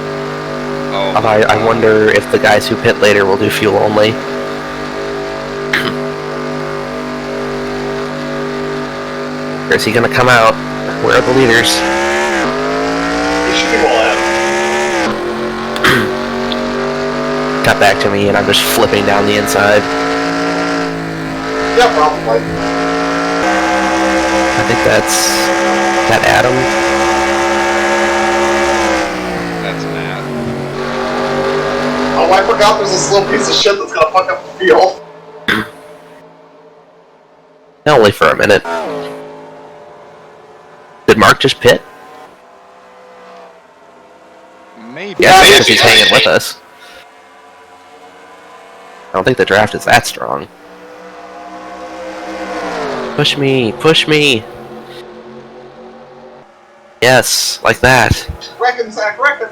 Oh. I wonder if the guys who pit later will do fuel only. Or is he gonna come out? Where are the leaders? He should be well out. Cut back to me and I'm just flipping down the inside. Yeah, probably. I think that's... that Adam? That's Matt. Oh, I forgot there's a slow piece of shit that's gonna fuck up the field. Only for a minute. Did Mark just pit? Maybe. Yeah, Yeah, because he's hanging with us. I don't think the draft is that strong. Push me! Push me! Yes, like that. Reckon, Zach, reckon.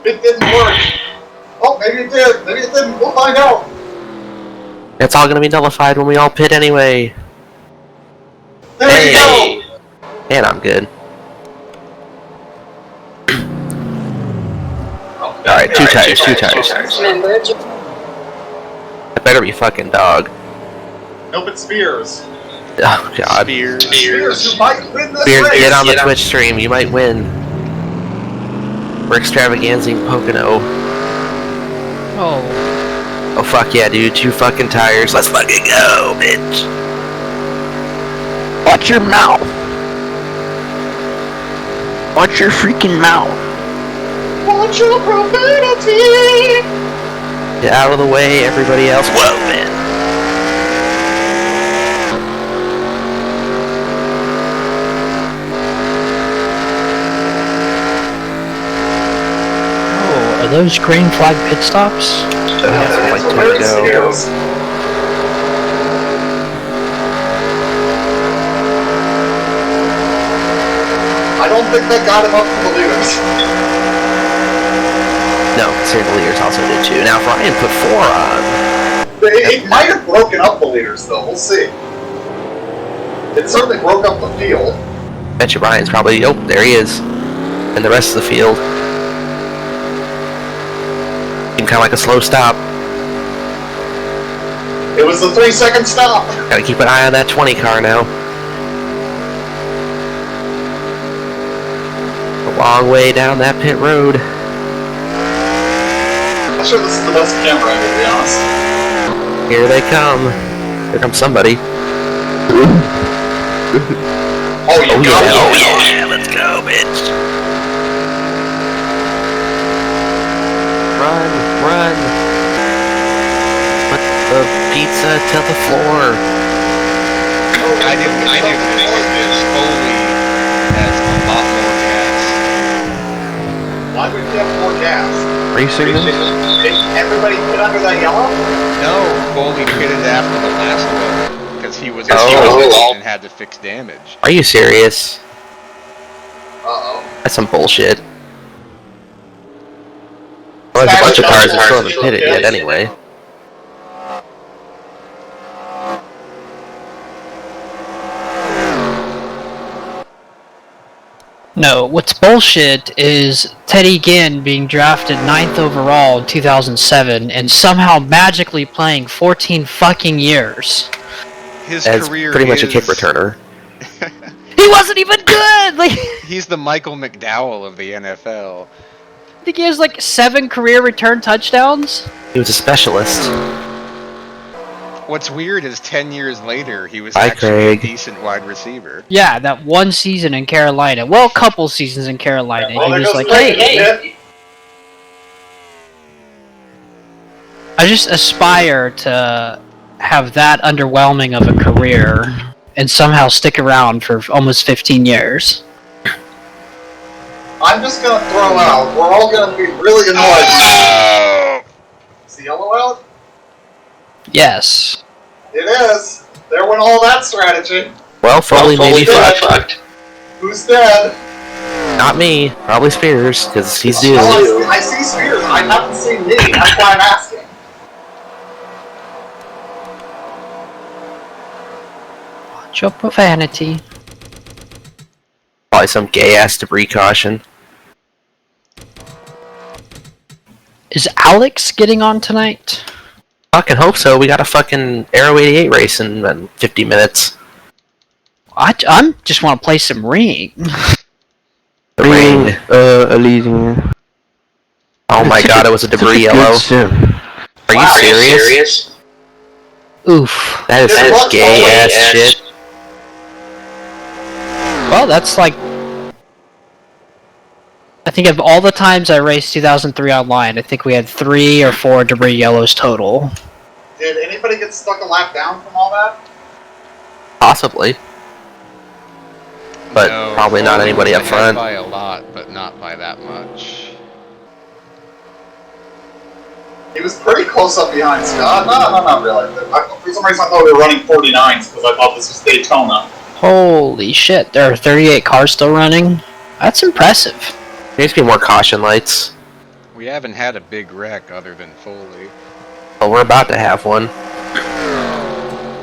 It didn't work. Oh, maybe it did. Maybe it didn't. We'll find out. It's all gonna be nullified when we all pit anyway. There you go. And I'm good. Alright, two tires. That better be fucking dog. Nope, it's Spears. Oh, God. Spears, who might win this Spears, race. get on the Twitch stream. You might win. We're extravaganzing Pocono. Oh, fuck yeah, dude. 2 fucking tires. Let's fucking go, bitch. Watch your mouth. Watch your freaking mouth. Watch your profanity. Get out of the way, everybody else. Whoa, man. Oh, are those green flag pit stops? That's It's my very turn to go. serious. I don't think that got him up to the leaders. No, considering the leaders also did too. Now, if Ryan put 4 on, It might have broken up the leaders, though. We'll see. It certainly broke up the field. bet you Ryan's probably, oh, there he is. And the rest of the field. Seemed kind of like a slow stop. It was the 3-second stop. Gotta keep an eye on that 20 car now. A long way down that pit road. I'm sure this is the best camera angle, to be honest. Here they come. Here comes somebody. Oh, you got it. Oh yeah, let's go, bitch. Run. Put the pizza to the floor. I didn't think this Foley has a lot more gas. Why would you have more gas? Racing them? Did everybody put under that yellow? No, Foley pitted after the last one because he was Oh. involved and had to fix damage. Are you serious? Uh-oh. That's some bullshit. Well, there's a bunch of cars that still haven't pitted yet anyway. No, what's bullshit is Teddy Ginn being drafted 9th overall in 2007 and somehow magically playing 14 fucking years. His As career pretty much a is- kick returner. He wasn't even good! Like, He's the Michael McDowell of the NFL. I think he has like 7 career return touchdowns. He was a specialist. What's weird is 10 years later, he was Hi, actually Craig. a decent wide receiver. Yeah, that one season in Carolina. Well, a couple seasons in Carolina. Well, He there was goes like, Craig hey, again. I just aspire to have that underwhelming of a career and somehow stick around for almost 15 years. I'm just gonna throw out, we're all gonna be really annoyed. Is the yellow out? Yes. It is. There went all that strategy. Well, Foley may be fucked. Who's dead? Not me. Probably Spears, because he's due. Oh, I see Spears. I haven't seen me. That's why I'm asking. Watch your profanity. Probably some gay-ass debris caution. Is Alex getting on tonight? Fucking hope so. We got a fucking Aero 88 race in 50 minutes. I'm just want to play some Ring. The ring. Elysium. Oh my god, it was a debris yellow. Are you serious? Oof. That is It was some gay-ass shit. Well, that's like... I think of all the times I raced 2003 online, I think we had 3 or 4 debris yellows total. Did anybody get stuck a lap down from all that? Possibly. But No, probably not Foley anybody was up ahead front. by a lot, but not by that much. He was pretty close up behind Scott. No, not really. For some reason I thought we were running 49s because I thought this was Daytona. Holy shit, there are 38 cars still running? That's impressive. There needs to be more caution lights. We haven't had a big wreck other than Foley. Well, we're about to have one.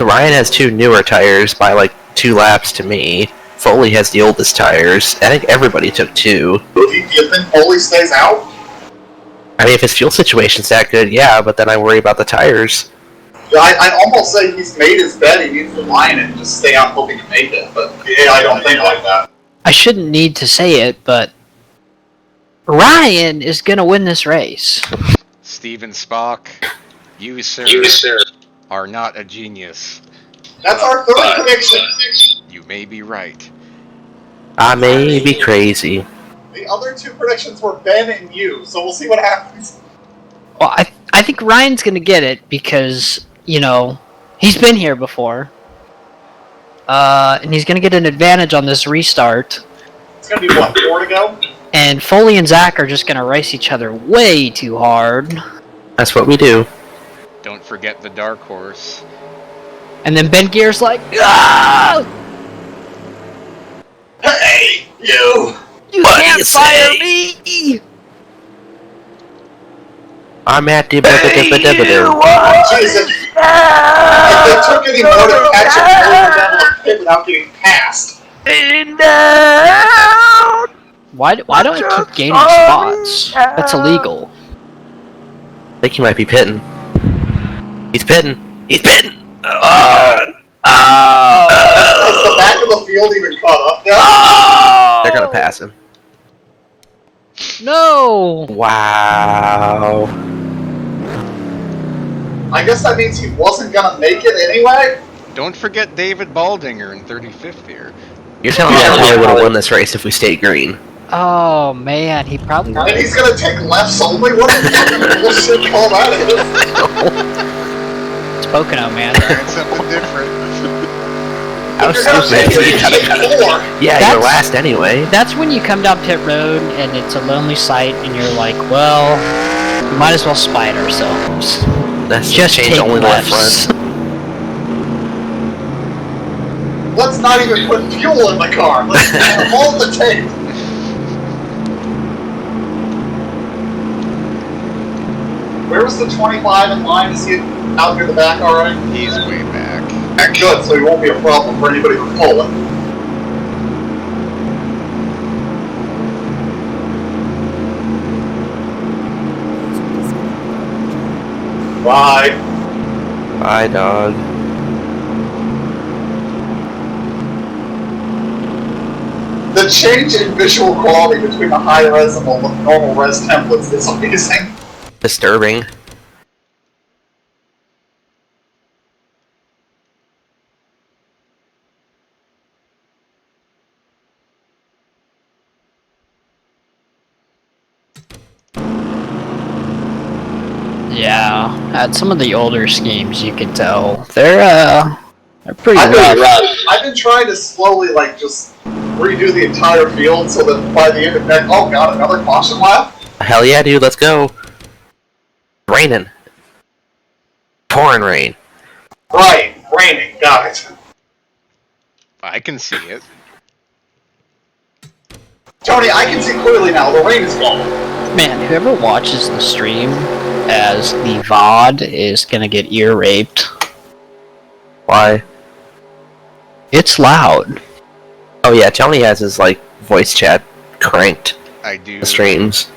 Ryan has 2 newer tires by like 2 laps to me. Foley has the oldest tires. I think everybody took 2. Do you think Foley stays out? I mean, if his fuel situation's that good, yeah, but then I worry about the tires. Yeah, I'd almost say he's made his bed, he needs to line it and just stay out hoping to make it, but yeah, I don't think like that. I shouldn't need to say it, but Ryan is gonna win this race. Steven Spock, you sir, are not a genius. That's our third prediction. You may be right. I may be crazy. The other two predictions were Ben and you, so we'll see what happens. Well, I think Ryan's gonna get it because, you know, he's been here before. And he's gonna get an advantage on this restart. It's gonna be what, 4 to go? And Foley and Zach are just gonna race each other way too hard. That's what we do. Don't forget the dark horse. And then Ben Gear's like, ah! Hey, you! You What do can't you fire say? me! I'm at the Jesus. If they took any more to catch him going down the pit without getting passed. Why do I keep gaining spots? That's illegal. I think he might be pitting. He's pitting. He's pitting. Has the back of the field even caught up now? They're gonna pass him. No! Wow. I guess that means he wasn't gonna make it anyway? Don't forget David Baldinger in 35th here. You're telling me I probably would have won this race if we stayed green. Oh man, he probably And he's gonna take lefts only? What the fucking bullshit call that is? It's Pocono, man. It's something different. How If you're gonna stupid. take it, take 4. Yeah, That's- you're last anyway. That's when you come down pit road and it's a lonely sight and you're like, well, we might as well spite ourselves. That's Just change take only the left lefts. front. Let's not even put fuel in the car. Let's hold the tape. Where was the 25 in line? Is he out near the back alright? He's way back. Good, so he won't be a problem for anybody from Poland. Bye. Bye, dog. The change in visual quality between the high res and the normal res templates is amazing. Disturbing. Yeah, at some of the older schemes you can tell they're pretty rough. I've been trying to slowly, like, just redo the entire field so that by the end of next... Oh god, another caution lap? Hell yeah, dude, let's go. Raining. Pouring rain. Right, raining, got it. I can see it. Tony, I can see clearly now, the rain is gone. Man, whoever watches the stream as the VOD is gonna get ear raped. Why? It's loud. Oh yeah, Tony has his, like, voice chat cranked. I do. The streams.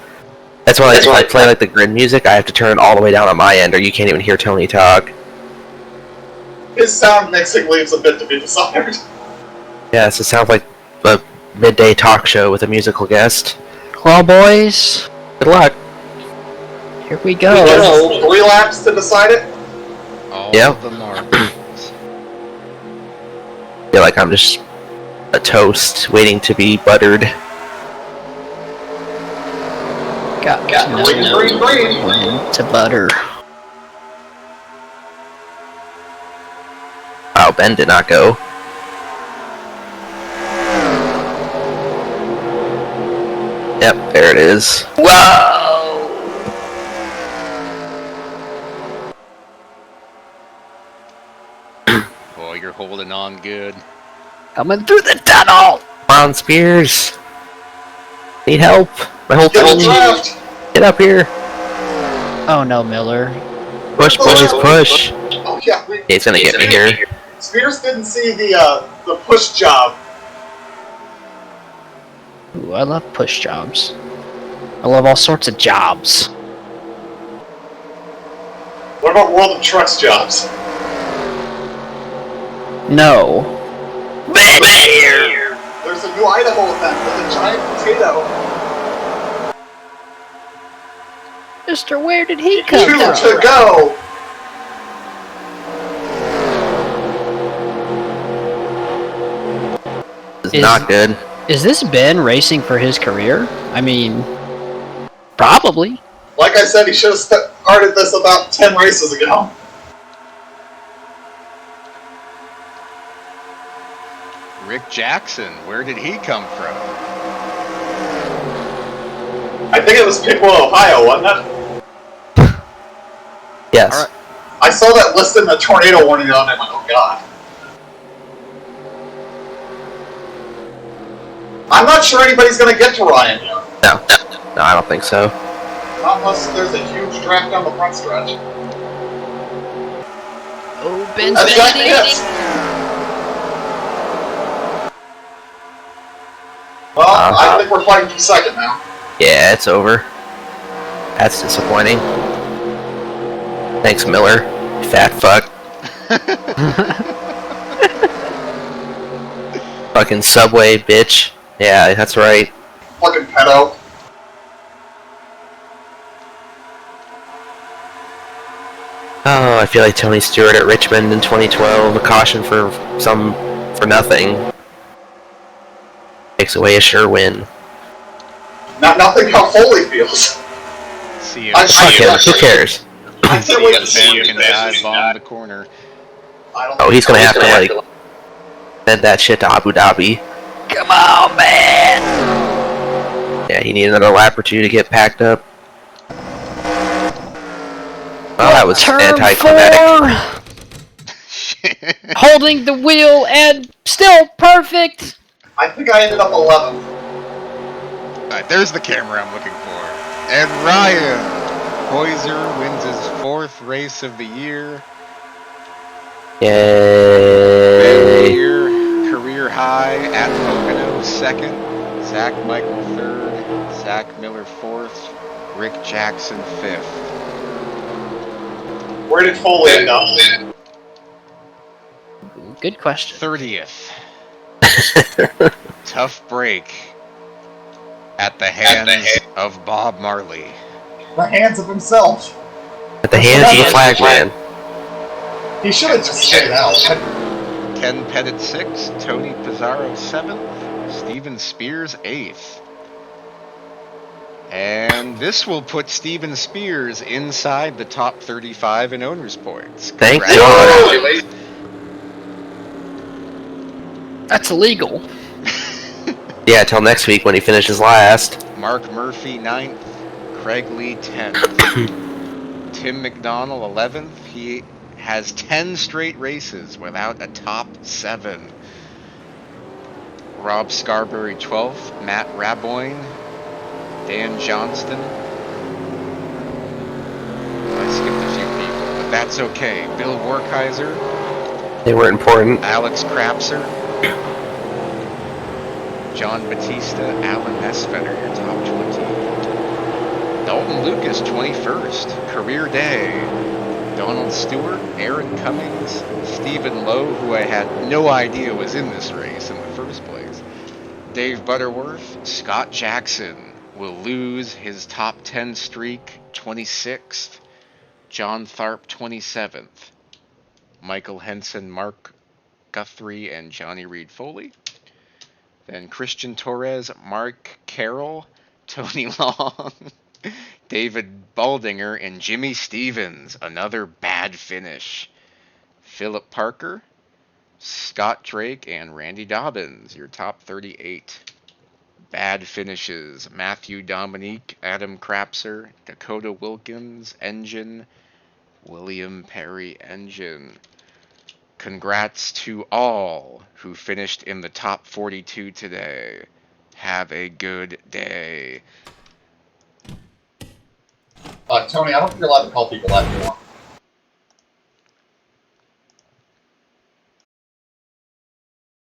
That's why, like, if I play, like, the grid music, I have to turn it all the way down on my end, or you can't even hear Tony talk. His sound mixing leaves a bit to be desired. Yeah, so it sounds like a midday talk show with a musical guest. Well, boys, Good luck. here we go. 3 laps to decide it? All Yeah. of the marbles. I feel like I'm just a toast waiting to be buttered. Got Green. to butter. Oh, Ben did not go. Yep, there it is. Whoa! Boy, you're holding on good. Coming through the tunnel! Come on, Spears. Need help. My whole Get the team. draft! Get up here. Oh no, Miller. Push, boys, push. Oh yeah, He's gonna get me here. Spears didn't see the push job. Ooh, I love push jobs. I love all sorts of jobs. What about World of Trucks jobs? No. There's a new Idaho event with a giant potato. Mister, where did he come Two from? to go. It's not good. Is this Ben racing for his career? I mean, probably. Like I said, he should have started this about 10 races ago. Rick Jackson, where did he come from? I think it was Piqua, Ohio, wasn't it? Yes. All right. I saw that listed in the tornado warning on it and I went, oh god. I'm not sure anybody's going to get to Ryan yet. No, I don't think so. Not unless there's a huge draft down the front stretch. Oh, Ben's That's Jack leading. Pitts. Well, I think we're fighting for second now. Yeah, it's over. That's disappointing. Thanks, Miller. You fat fuck. Fucking Subway, bitch. Yeah, that's right. Fucking pedo. Oh, I feel like Tony Stewart at Richmond in 2012. A caution for nothing. Takes away a sure win. Nothing how Foley feels. See Fuck him. Who cares? I can't wait to see Ben it. can dive bomb the corner. Oh, he's gonna have to like send that shit to Abu Dhabi. Come on, man. Yeah, he needed another lap or two to get packed up. Well, that was Turn anticlimactic. 4. Holding the wheel and still perfect. I think I ended up 11th. Alright, there's the camera I'm looking for. And Ryan Hoyser wins his 4th race of the year. Ben Yay. Gear, career high at Pocono, 2nd. Zach Michael, 3rd. Zach Miller, 4th. Rick Jackson, 5th. Where did Foley end up? Good question. 30th. Tough break at the hands of Bob Marley. The hands of himself. At the hands of the flagman. He should have just stayed out. Ken Pettit, 6th. Tony Pizarro, 7th. Steven Spears, 8th. And this will put Steven Spears inside the top 35 in owners' points. Thank Congratulations. God. That's illegal. Yeah, till next week when he finishes last. Mark Murphy, 9th. Craig Lee, 10th. Tim McDonald, 11th. He has 10 straight races without a top 7. Rob Scarberry, 12th. Matt Raboyne. Dan Johnston. I skipped a few people, but that's okay. Bill Werkheiser. They weren't important. Alex Krapser. John Batista. Alan Nesfetter, your top 20. Dalton Lucas, 21st. Career day. Donald Stewart. Aaron Cummings. Stephen Lowe, who I had no idea was in this race in the first place. Dave Butterworth. Scott Jackson will lose his top 10 streak, 26th. John Tharp, 27th. Michael Henson, Mark Guthrie, and Johnny Reed Foley. Then Christian Torres, Mark Carroll, Tony Long, David Baldinger, and Jimmy Stevens. Another bad finish. Philip Parker, Scott Drake, and Randy Dobbins, your top 38. Bad finishes. Matthew Dominique, Adam Krapser, Dakota Wilkins, Engine, William Perry, Engine. Congrats to all who finished in the top 42 today. Have a good day. Tony, I don't think you're allowed to call people that anymore.